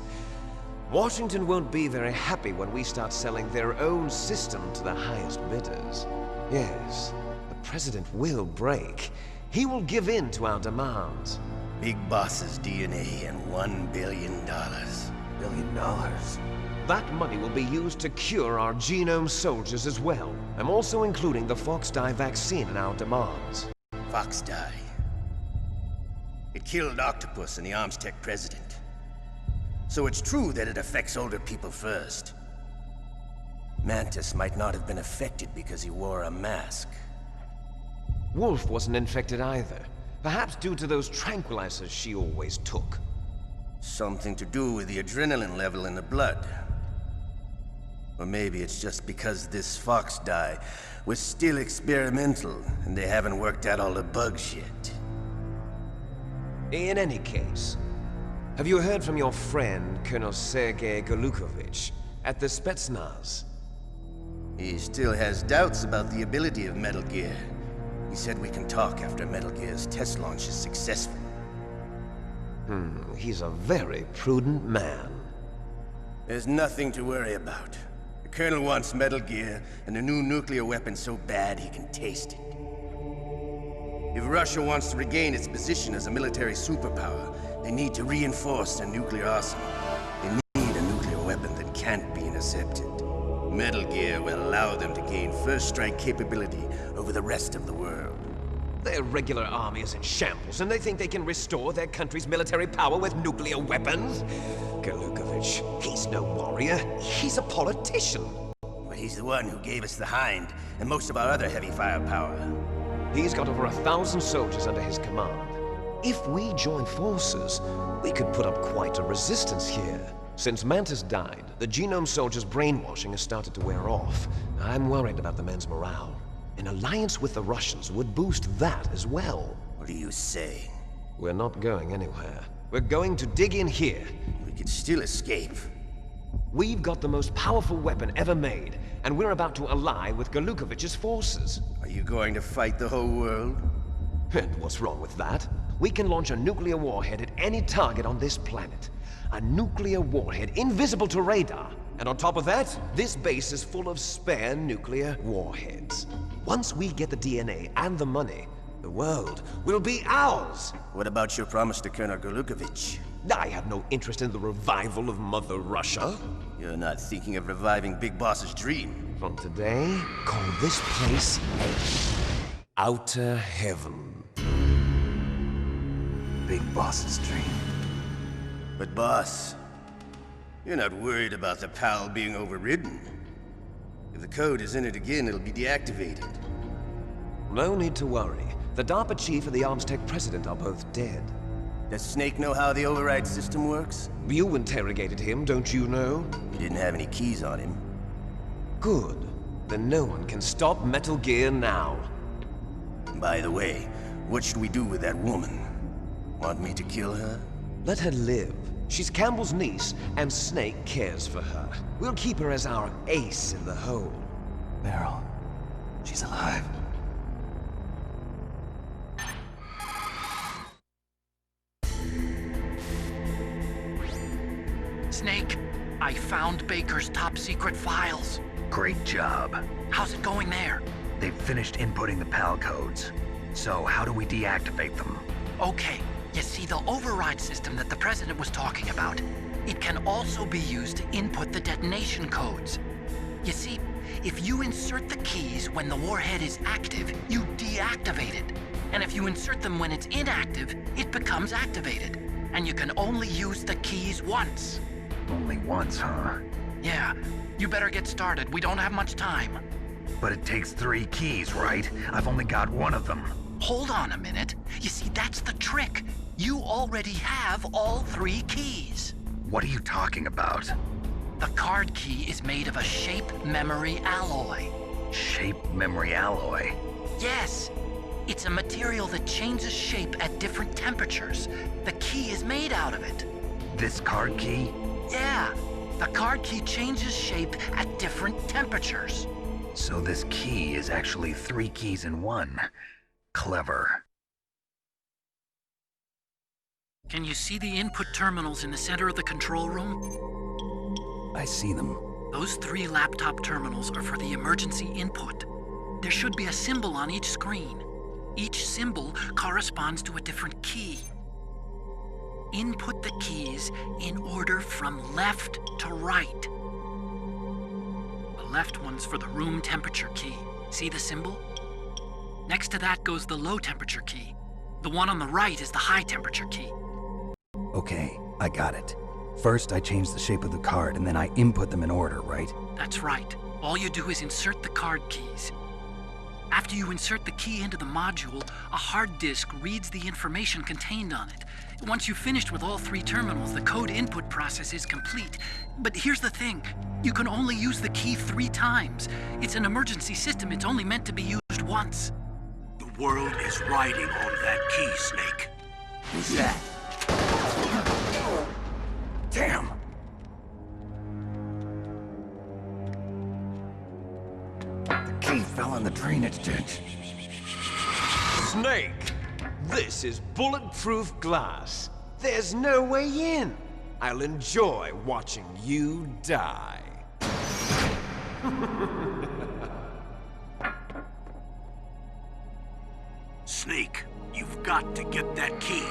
Speaker 10: Washington won't be very happy when we start selling their own system to the highest bidders. Yes, the president will break. He will give in to our demands.
Speaker 9: Big boss's DNA and $1 billion.
Speaker 2: $1 billion?
Speaker 10: That money will be used to cure our genome soldiers as well. I'm also including the Fox Die vaccine in our demands.
Speaker 9: Fox die. It killed Octopus and the Armstech president. So it's true that it affects older people first. Mantis might not have been affected because he wore a mask.
Speaker 10: Wolf wasn't infected either. Perhaps due to those tranquilizers she always took.
Speaker 9: Something to do with the adrenaline level in the blood. Or maybe it's just because this Fox dye was still experimental and they haven't worked out all the bugs yet.
Speaker 10: In any case, have you heard from your friend, Colonel Sergei Golukovich, at the Spetsnaz?
Speaker 9: He still has doubts about the ability of Metal Gear. He said we can talk after Metal Gear's test launch is successful.
Speaker 10: He's a very prudent man.
Speaker 9: There's nothing to worry about. The Colonel wants Metal Gear and a new nuclear weapon so bad he can taste it. If Russia wants to regain its position as a military superpower, they need to reinforce their nuclear arsenal. They need a nuclear weapon that can't be intercepted. Metal Gear will allow them to gain first strike capability over the rest of the world.
Speaker 10: Their regular army is in shambles, and they think they can restore their country's military power with nuclear weapons? Golukovich, he's no warrior. He's a politician.
Speaker 9: But he's the one who gave us the Hind and most of our other heavy firepower.
Speaker 10: He's got over 1,000 soldiers under his command. If we join forces, we could put up quite a resistance here. Since Mantis died, the Genome Soldier's brainwashing has started to wear off. I'm worried about the men's morale. An alliance with the Russians would boost that as well.
Speaker 9: What are you saying?
Speaker 10: We're not going anywhere. We're going to dig in here.
Speaker 9: We could still escape.
Speaker 10: We've got the most powerful weapon ever made, and we're about to ally with Golukovich's forces.
Speaker 9: Are you going to fight the whole world?
Speaker 10: And what's wrong with that? We can launch a nuclear warhead at any target on this planet. A nuclear warhead invisible to radar. And on top of that, this base is full of spare nuclear warheads. Once we get the DNA and the money, the world will be ours!
Speaker 9: What about your promise to Colonel Golukovich?
Speaker 10: I have no interest in the revival of Mother Russia.
Speaker 9: You're not thinking of reviving Big Boss's dream.
Speaker 10: From today, call this place Outer Heaven.
Speaker 2: Big Boss's dream.
Speaker 9: But boss, you're not worried about the PAL being overridden. If the code is in it again, it'll be deactivated.
Speaker 10: No need to worry. The DARPA chief and the Armstech president are both dead.
Speaker 9: Does Snake know how the override system works?
Speaker 10: You interrogated him, don't you know?
Speaker 9: He didn't have any keys on him.
Speaker 10: Good. Then no one can stop Metal Gear now.
Speaker 9: By the way, what should we do with that woman? Want me to kill her?
Speaker 10: Let her live. She's Campbell's niece, and Snake cares for her. We'll keep her as our ace in the hole.
Speaker 2: Meryl, she's alive.
Speaker 3: Snake, I found Baker's top-secret files.
Speaker 4: Great job.
Speaker 3: How's it going there?
Speaker 4: They've finished inputting the PAL codes. So how do we deactivate them?
Speaker 3: Okay, you see the override system that the President was talking about? It can also be used to input the detonation codes. You see, if you insert the keys when the warhead is active, you deactivate it. And if you insert them when it's inactive, it becomes activated. And you can only use the keys once.
Speaker 4: Only once, huh?
Speaker 3: Yeah, you better get started. We don't have much time.
Speaker 4: But it takes 3 keys, right? I've only got 1 of them.
Speaker 3: Hold on a minute. You see, that's the trick. You already have all 3 keys.
Speaker 4: What are you talking about?
Speaker 3: The card key is made of a shape memory alloy.
Speaker 4: Shape memory alloy?
Speaker 3: Yes. It's a material that changes shape at different temperatures. The key is made out of it.
Speaker 4: This card key?
Speaker 3: Yeah. The card key changes shape at different temperatures.
Speaker 4: So this key is actually 3 keys in 1. Clever.
Speaker 3: Can you see the input terminals in the center of the control room?
Speaker 2: I see them.
Speaker 3: Those 3 laptop terminals are for the emergency input. There should be a symbol on each screen. Each symbol corresponds to a different key. Input the keys in order from left to right. The left one's for the room temperature key. See the symbol? Next to that goes the low temperature key. The one on the right is the high temperature key.
Speaker 2: Okay, I got it. First, I change the shape of the card, and then I input them in order, right?
Speaker 3: That's right. All you do is insert the card keys. After you insert the key into the module, a hard disk reads the information contained on it. Once you've finished with all 3 terminals, the code input process is complete. But here's the thing. You can only use the key 3 times. It's an emergency system. It's only meant to be used once.
Speaker 8: The world is riding on that key, Snake.
Speaker 2: Who's that? Damn! The key fell in the drainage ditch.
Speaker 10: Snake! This is bulletproof glass. There's no way in. I'll enjoy watching you die.
Speaker 8: Snake, you've got to get that key.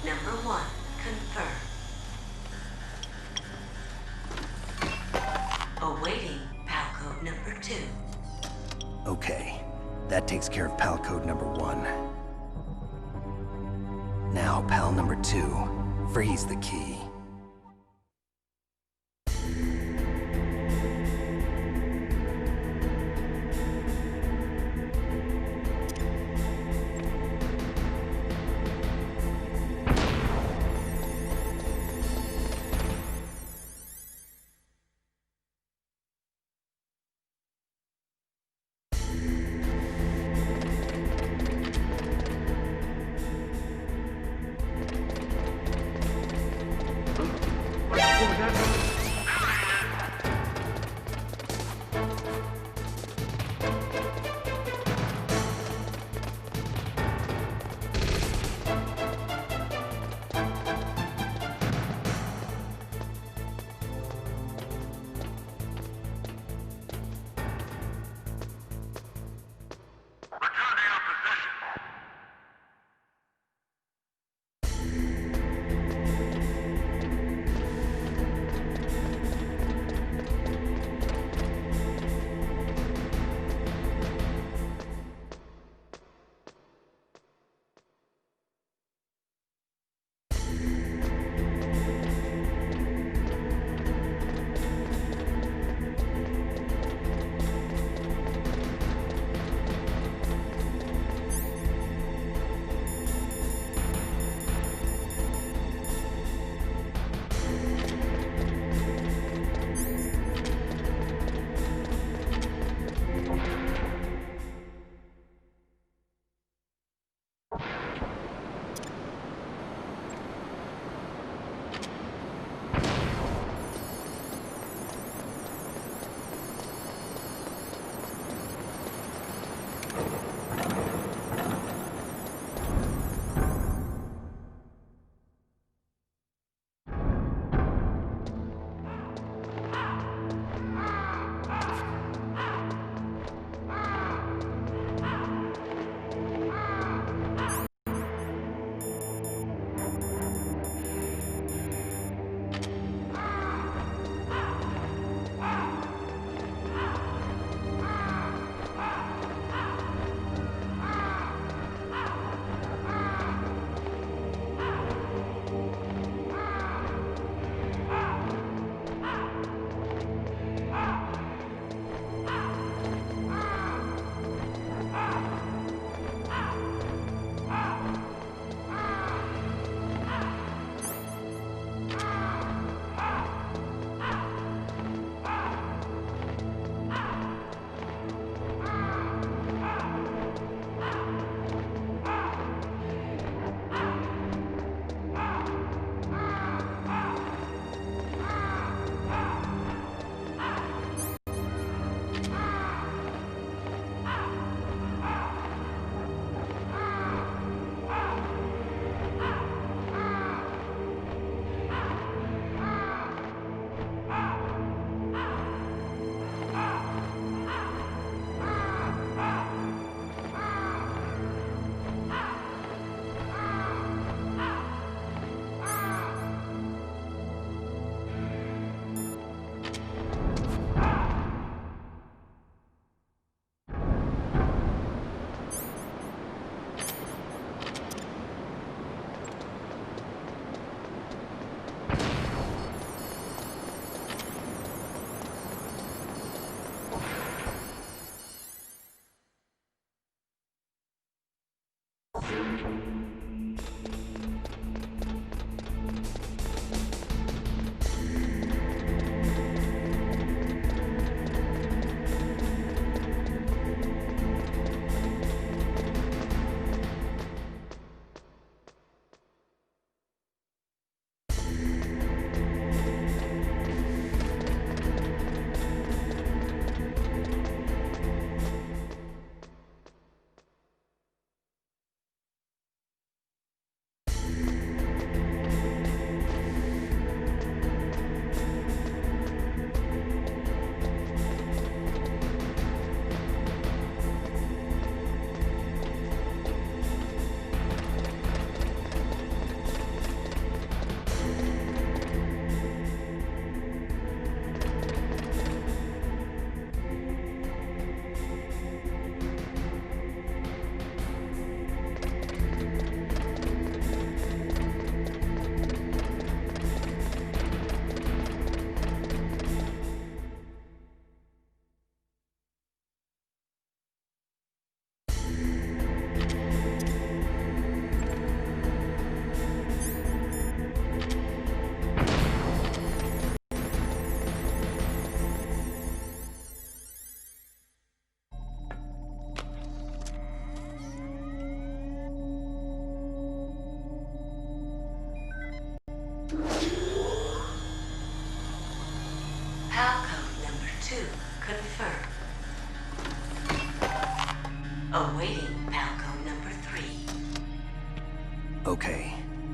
Speaker 5: number 1 confirmed. Awaiting PAL code number 2.
Speaker 2: Okay, that takes care of PAL code number 1. Now, PAL number 2, freeze the key.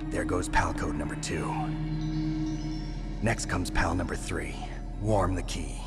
Speaker 2: There goes PAL code number 2. Next comes PAL number 3. Warm the key.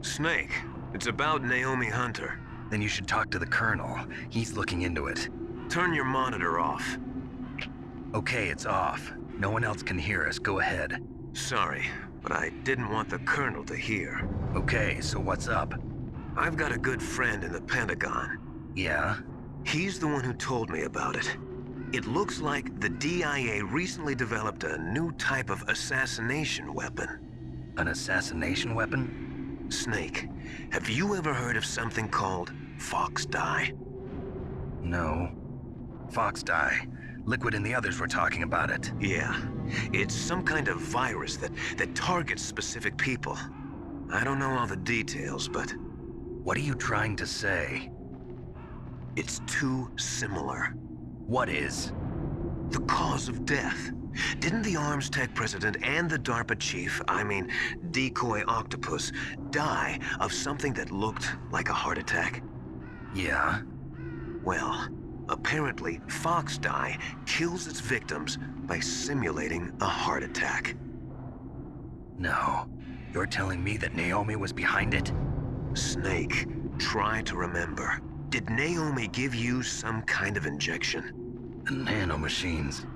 Speaker 6: Snake, it's about Naomi Hunter.
Speaker 2: Then you should talk to the Colonel. He's looking into it.
Speaker 6: Turn your monitor off.
Speaker 2: Okay, it's off. No one else can hear us. Go ahead.
Speaker 6: Sorry, but I didn't want the Colonel to hear.
Speaker 2: Okay, so what's up?
Speaker 6: I've got a good friend in the Pentagon.
Speaker 2: Yeah?
Speaker 6: He's the one who told me about it. It looks like the DIA recently developed a new type of assassination weapon.
Speaker 2: An assassination weapon?
Speaker 6: Snake, have you ever heard of something called Fox Dye?
Speaker 2: No. Fox Dye. Liquid and the others were talking about it.
Speaker 6: Yeah. It's some kind of virus that targets specific people. I don't know all the details, but...
Speaker 2: What are you trying to say?
Speaker 6: It's too similar.
Speaker 2: What is?
Speaker 6: The cause of death. Didn't the Arms Tech president and the DARPA chief, Decoy Octopus, die of something that looked like a heart attack?
Speaker 2: Yeah?
Speaker 6: Well, apparently Fox Dye kills its victims by simulating a heart attack.
Speaker 2: No. You're telling me that Naomi was behind it?
Speaker 6: Snake, try to remember. Did Naomi give you some kind of injection?
Speaker 2: The nanomachines.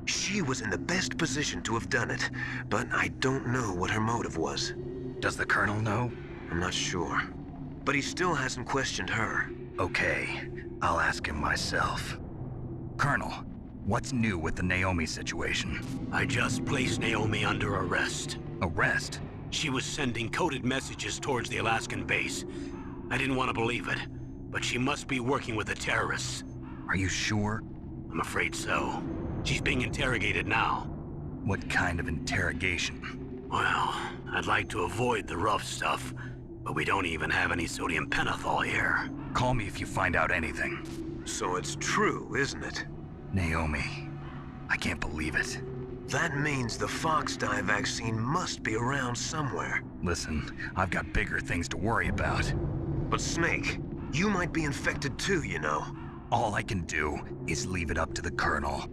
Speaker 6: She was in the best position to have done it, but I don't know what her motive was.
Speaker 2: Does the Colonel know?
Speaker 6: I'm not sure. But he still hasn't questioned her.
Speaker 4: Okay, I'll ask him myself. Colonel, what's new with the Naomi situation?
Speaker 8: I just placed Naomi under arrest.
Speaker 4: Arrest?
Speaker 8: She was sending coded messages towards the Alaskan base. I didn't want to believe it, but she must be working with the terrorists.
Speaker 4: Are you sure?
Speaker 8: I'm afraid so. She's being interrogated now.
Speaker 4: What kind of interrogation?
Speaker 8: Well, I'd like to avoid the rough stuff, but we don't even have any sodium pentothal here.
Speaker 4: Call me if you find out anything.
Speaker 6: So it's true, isn't it?
Speaker 4: Naomi, I can't believe it.
Speaker 6: That means the fox dye vaccine must be around somewhere.
Speaker 4: Listen, I've got bigger things to worry about.
Speaker 6: But Snake, you might be infected too, you know.
Speaker 4: All I can do is leave it up to the Colonel.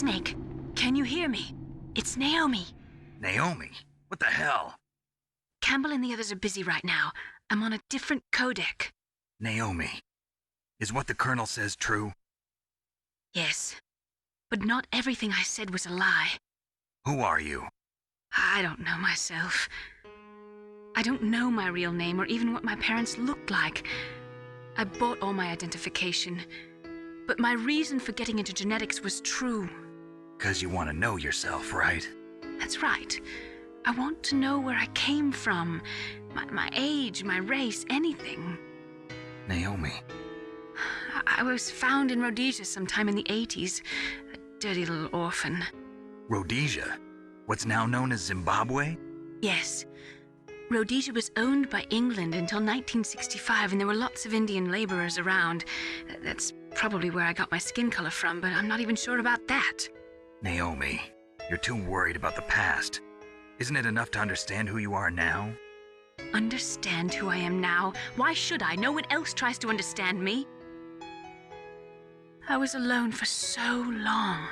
Speaker 11: Snake, can you hear me? It's Naomi.
Speaker 4: Naomi? What the hell?
Speaker 11: Campbell and the others are busy right now. I'm on a different codec.
Speaker 4: Naomi, is what the Colonel says true?
Speaker 11: Yes, but not everything I said was a lie.
Speaker 4: Who are you?
Speaker 11: I don't know myself. I don't know my real name or even what my parents looked like. I bought all my identification, but my reason for getting into genetics was true.
Speaker 4: 'Cause you want to know yourself, right?
Speaker 11: That's right. I want to know where I came from, my age, my race, anything.
Speaker 4: Naomi.
Speaker 11: I was found in Rhodesia sometime in the 80s, a dirty little orphan.
Speaker 4: Rhodesia? What's now known as Zimbabwe?
Speaker 11: Yes. Rhodesia was owned by England until 1965, and there were lots of Indian laborers around. That's probably where I got my skin color from, but I'm not even sure about that.
Speaker 4: Naomi, you're too worried about the past. Isn't it enough to understand who you are now?
Speaker 11: Understand who I am now? Why should I? No one else tries to understand me. I was alone for so long,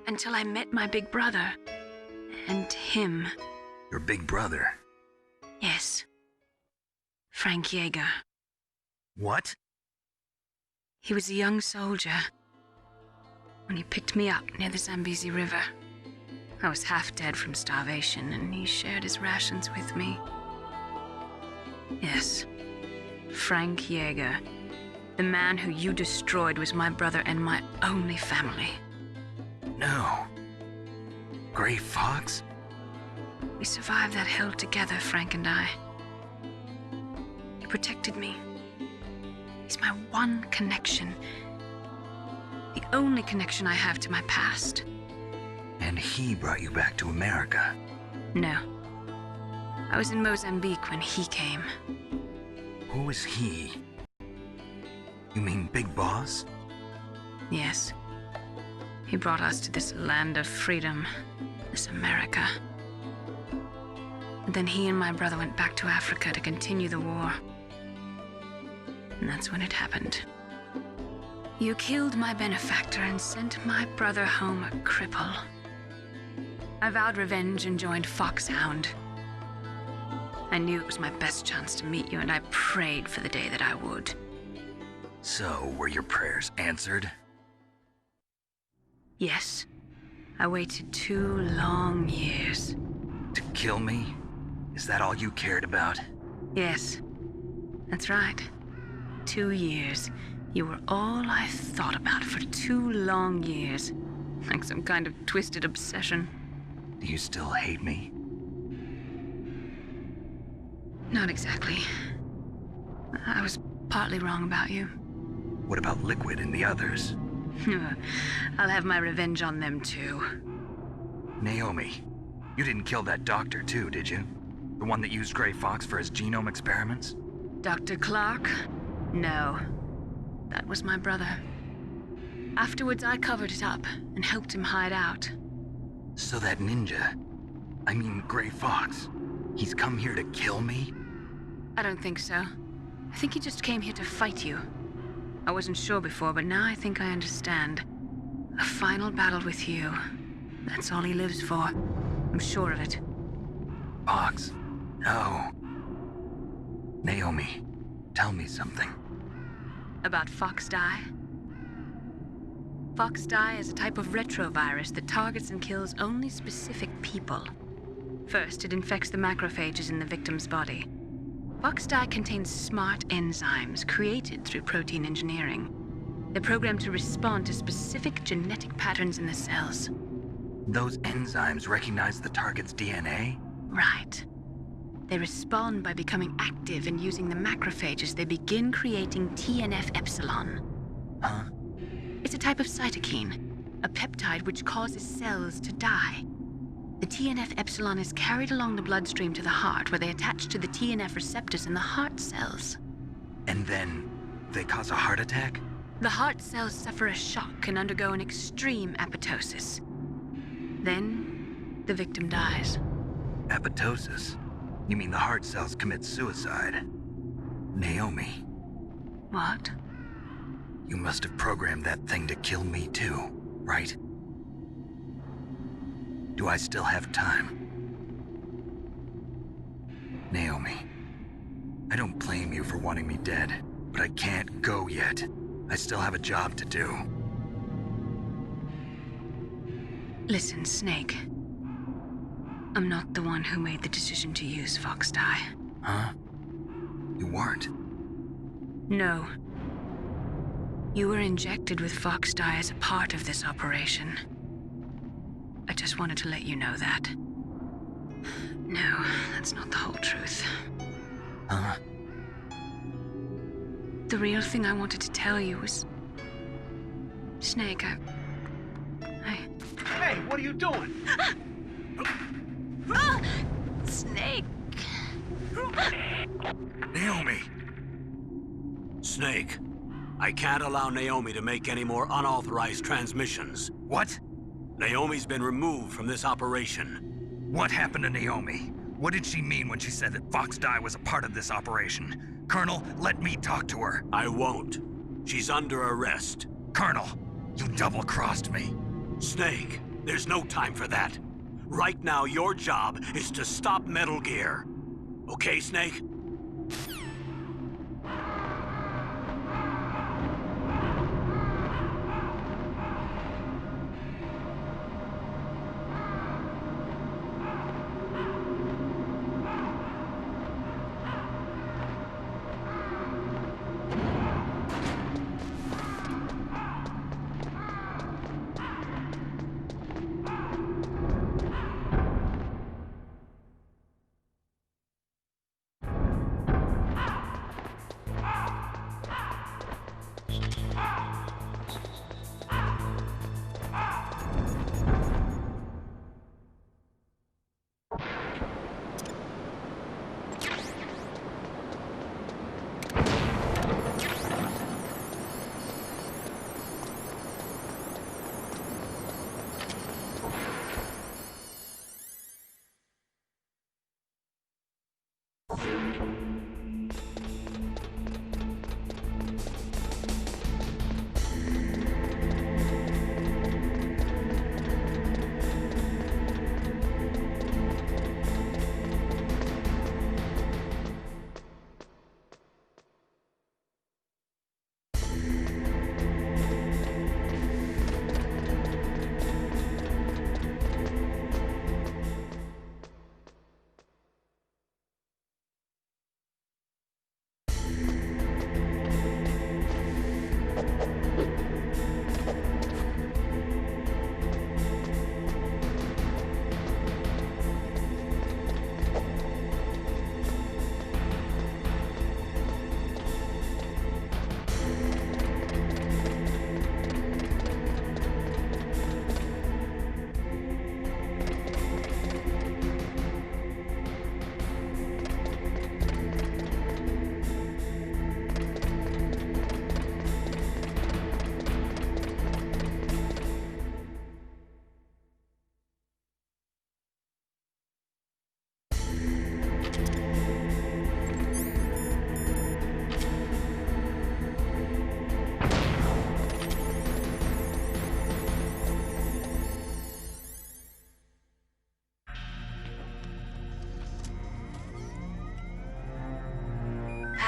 Speaker 11: until I met my big brother. And him.
Speaker 4: Your big brother?
Speaker 11: Yes. Frank Yeager.
Speaker 4: What?
Speaker 11: He was a young soldier when he picked me up near the Zambezi River. I was half dead from starvation, and he shared his rations with me. Yes, Frank Yeager. The man who you destroyed was my brother and my only family.
Speaker 4: No. Gray Fox?
Speaker 11: We survived that hell together, Frank and I. He protected me. He's my one connection. The only connection I have to my past.
Speaker 4: And he brought you back to America?
Speaker 11: No. I was in Mozambique when he came.
Speaker 4: Who is he? You mean Big Boss?
Speaker 11: Yes. He brought us to this land of freedom, this America. And then he and my brother went back to Africa to continue the war. And that's when it happened. You killed my benefactor and sent my brother home a cripple. I vowed revenge and joined Foxhound. I knew it was my best chance to meet you, and I prayed for the day that I would.
Speaker 4: So, were your prayers answered?
Speaker 11: Yes. I waited 2 long years.
Speaker 4: To kill me? Is that all you cared about?
Speaker 11: Yes. That's right. 2 years. You were all I thought about for 2 long years. Like some kind of twisted obsession.
Speaker 4: Do you still hate me?
Speaker 11: Not exactly. I was partly wrong about you.
Speaker 4: What about Liquid and the others?
Speaker 11: I'll have my revenge on them too.
Speaker 4: Naomi, you didn't kill that doctor too, did you? The one that used Gray Fox for his genome experiments?
Speaker 11: Dr. Clark? No. That was my brother. Afterwards, I covered it up and helped him hide out.
Speaker 4: So that ninja, I mean Gray Fox, he's come here to kill me?
Speaker 11: I don't think so. I think he just came here to fight you. I wasn't sure before, but now I think I understand. A final battle with you. That's all he lives for. I'm sure of it.
Speaker 4: Fox? No. Naomi, tell me something.
Speaker 11: About Fox Die? Fox Die is a type of retrovirus that targets and kills only specific people. First, it infects the macrophages in the victim's body. Fox Die contains smart enzymes created through protein engineering. They're programmed to respond to specific genetic patterns in the cells.
Speaker 4: Those enzymes recognize the target's DNA?
Speaker 11: Right. They respond by becoming active and using the macrophages. They begin creating TNF-epsilon.
Speaker 4: Huh?
Speaker 11: It's a type of cytokine, a peptide which causes cells to die. The TNF-epsilon is carried along the bloodstream to the heart, where they attach to the TNF receptors in the heart cells.
Speaker 4: And then they cause a heart attack?
Speaker 11: The heart cells suffer a shock and undergo an extreme apoptosis. Then, the victim dies.
Speaker 4: Apoptosis? You mean the heart cells commit suicide? Naomi.
Speaker 11: What?
Speaker 4: You must have programmed that thing to kill me too, right? Do I still have time? Naomi, I don't blame you for wanting me dead, but I can't go yet. I still have a job to do.
Speaker 11: Listen, Snake. I'm not the one who made the decision to use Fox Dye.
Speaker 4: Huh? You weren't?
Speaker 11: No. You were injected with Fox Dye as a part of this operation. I just wanted to let you know that. No, that's not the whole truth.
Speaker 4: Huh?
Speaker 11: The real thing I wanted to tell you was... Snake, I...
Speaker 8: Hey, what are you doing?
Speaker 11: Snake!
Speaker 4: Naomi!
Speaker 8: Snake, I can't allow Naomi to make any more unauthorized transmissions.
Speaker 4: What?
Speaker 8: Naomi's been removed from this operation.
Speaker 4: What happened to Naomi? What did she mean when she said that Fox Dye was a part of this operation? Colonel, let me talk to her.
Speaker 8: I won't. She's under arrest.
Speaker 4: Colonel, you double-crossed me.
Speaker 8: Snake, there's no time for that. Right now, your job is to stop Metal Gear. Okay, Snake?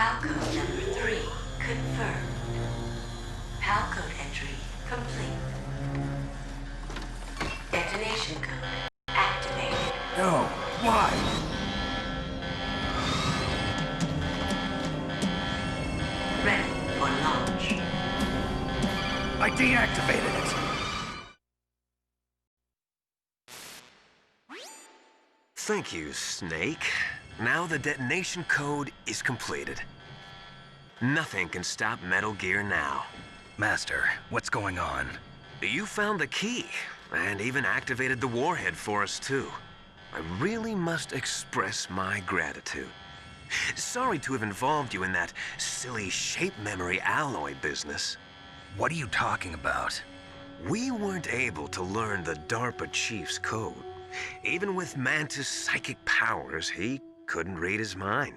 Speaker 5: PAL code number 3 confirmed. PAL code entry complete. Detonation code activated.
Speaker 4: No, why?
Speaker 5: Ready for launch.
Speaker 4: I deactivated it.
Speaker 6: Thank you, Snake. Now the detonation code is completed. Nothing can stop Metal Gear now.
Speaker 4: Master, what's going on?
Speaker 6: You found the key, and even activated the warhead for us, too. I really must express my gratitude. Sorry to have involved you in that silly shape memory alloy business.
Speaker 4: What are you talking about?
Speaker 6: We weren't able to learn the DARPA chief's code. Even with Mantis' psychic powers, he couldn't read his mind.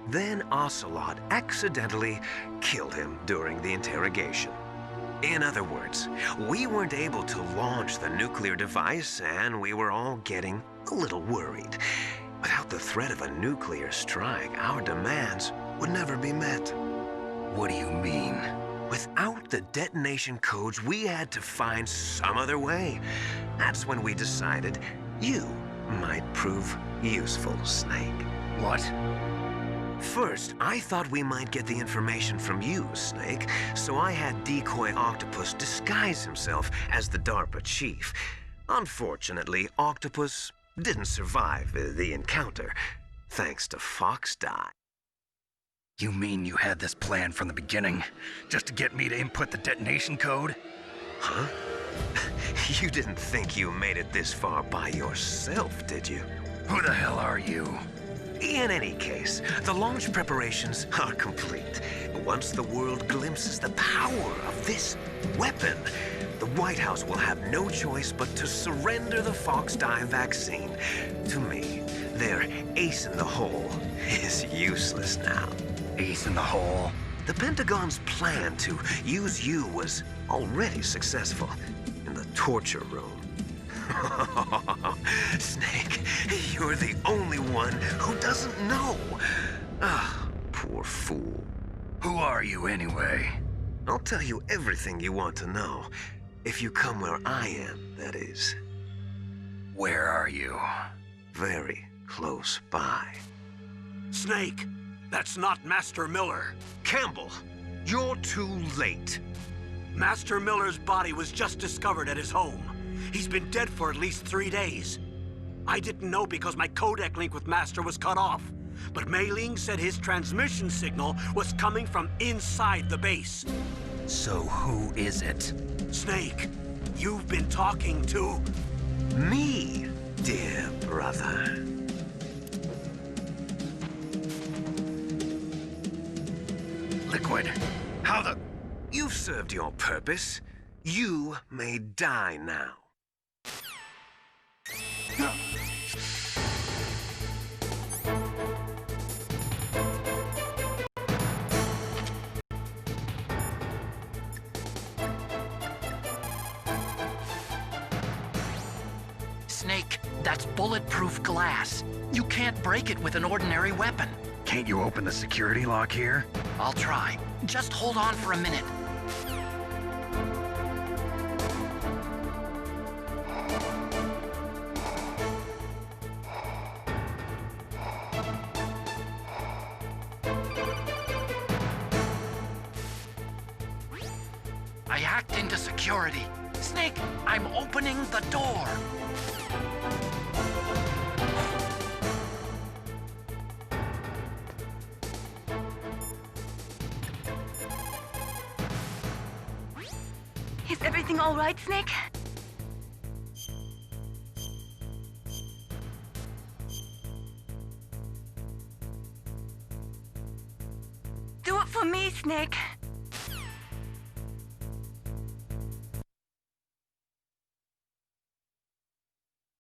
Speaker 6: Then Ocelot accidentally killed him during the interrogation. In other words, we weren't able to launch the nuclear device, and we were all getting a little worried. Without the threat of a nuclear strike, our demands would never be met.
Speaker 4: What do you mean?
Speaker 6: Without the detonation codes, we had to find some other way. That's when we decided you might prove useful, Snake.
Speaker 4: What?
Speaker 6: First, I thought we might get the information from you, Snake, so I had Decoy Octopus disguise himself as the DARPA chief. Unfortunately, Octopus didn't survive the encounter, thanks to Fox Die.
Speaker 4: You mean you had this plan from the beginning, just to get me to input the detonation code?
Speaker 6: Huh? You didn't think you made it this far by yourself, did you?
Speaker 4: Who the hell are you?
Speaker 6: In any case, the launch preparations are complete. Once the world glimpses the power of this weapon, the White House will have no choice but to surrender the Fox Die vaccine. To me, their ace in the hole is useless now.
Speaker 4: Ace in the hole?
Speaker 6: The Pentagon's plan to use you was already successful in the torture room. Snake, you're the only one who doesn't know. Ah, poor fool.
Speaker 4: Who are you anyway?
Speaker 6: I'll tell you everything you want to know. If you come where I am, that is.
Speaker 4: Where are you?
Speaker 6: Very close by.
Speaker 8: Snake, that's not Master Miller.
Speaker 6: Campbell, you're too late.
Speaker 8: Master Miller's body was just discovered at his home. He's been dead for at least 3 days. I didn't know because my codec link with Master was cut off. But Mei Ling said his transmission signal was coming from inside the base.
Speaker 4: So who is it?
Speaker 8: Snake, you've been talking to...
Speaker 6: Me, dear brother.
Speaker 4: Liquid, how the...
Speaker 6: You've served your purpose. You may die now.
Speaker 3: Snake, that's bulletproof glass. You can't break it with an ordinary weapon.
Speaker 4: Can't you open the security lock here?
Speaker 3: I'll try. Just hold on for a minute. I hacked into security. Snake, I'm opening the door.
Speaker 12: Is everything all right, Snake? Do it for me, Snake.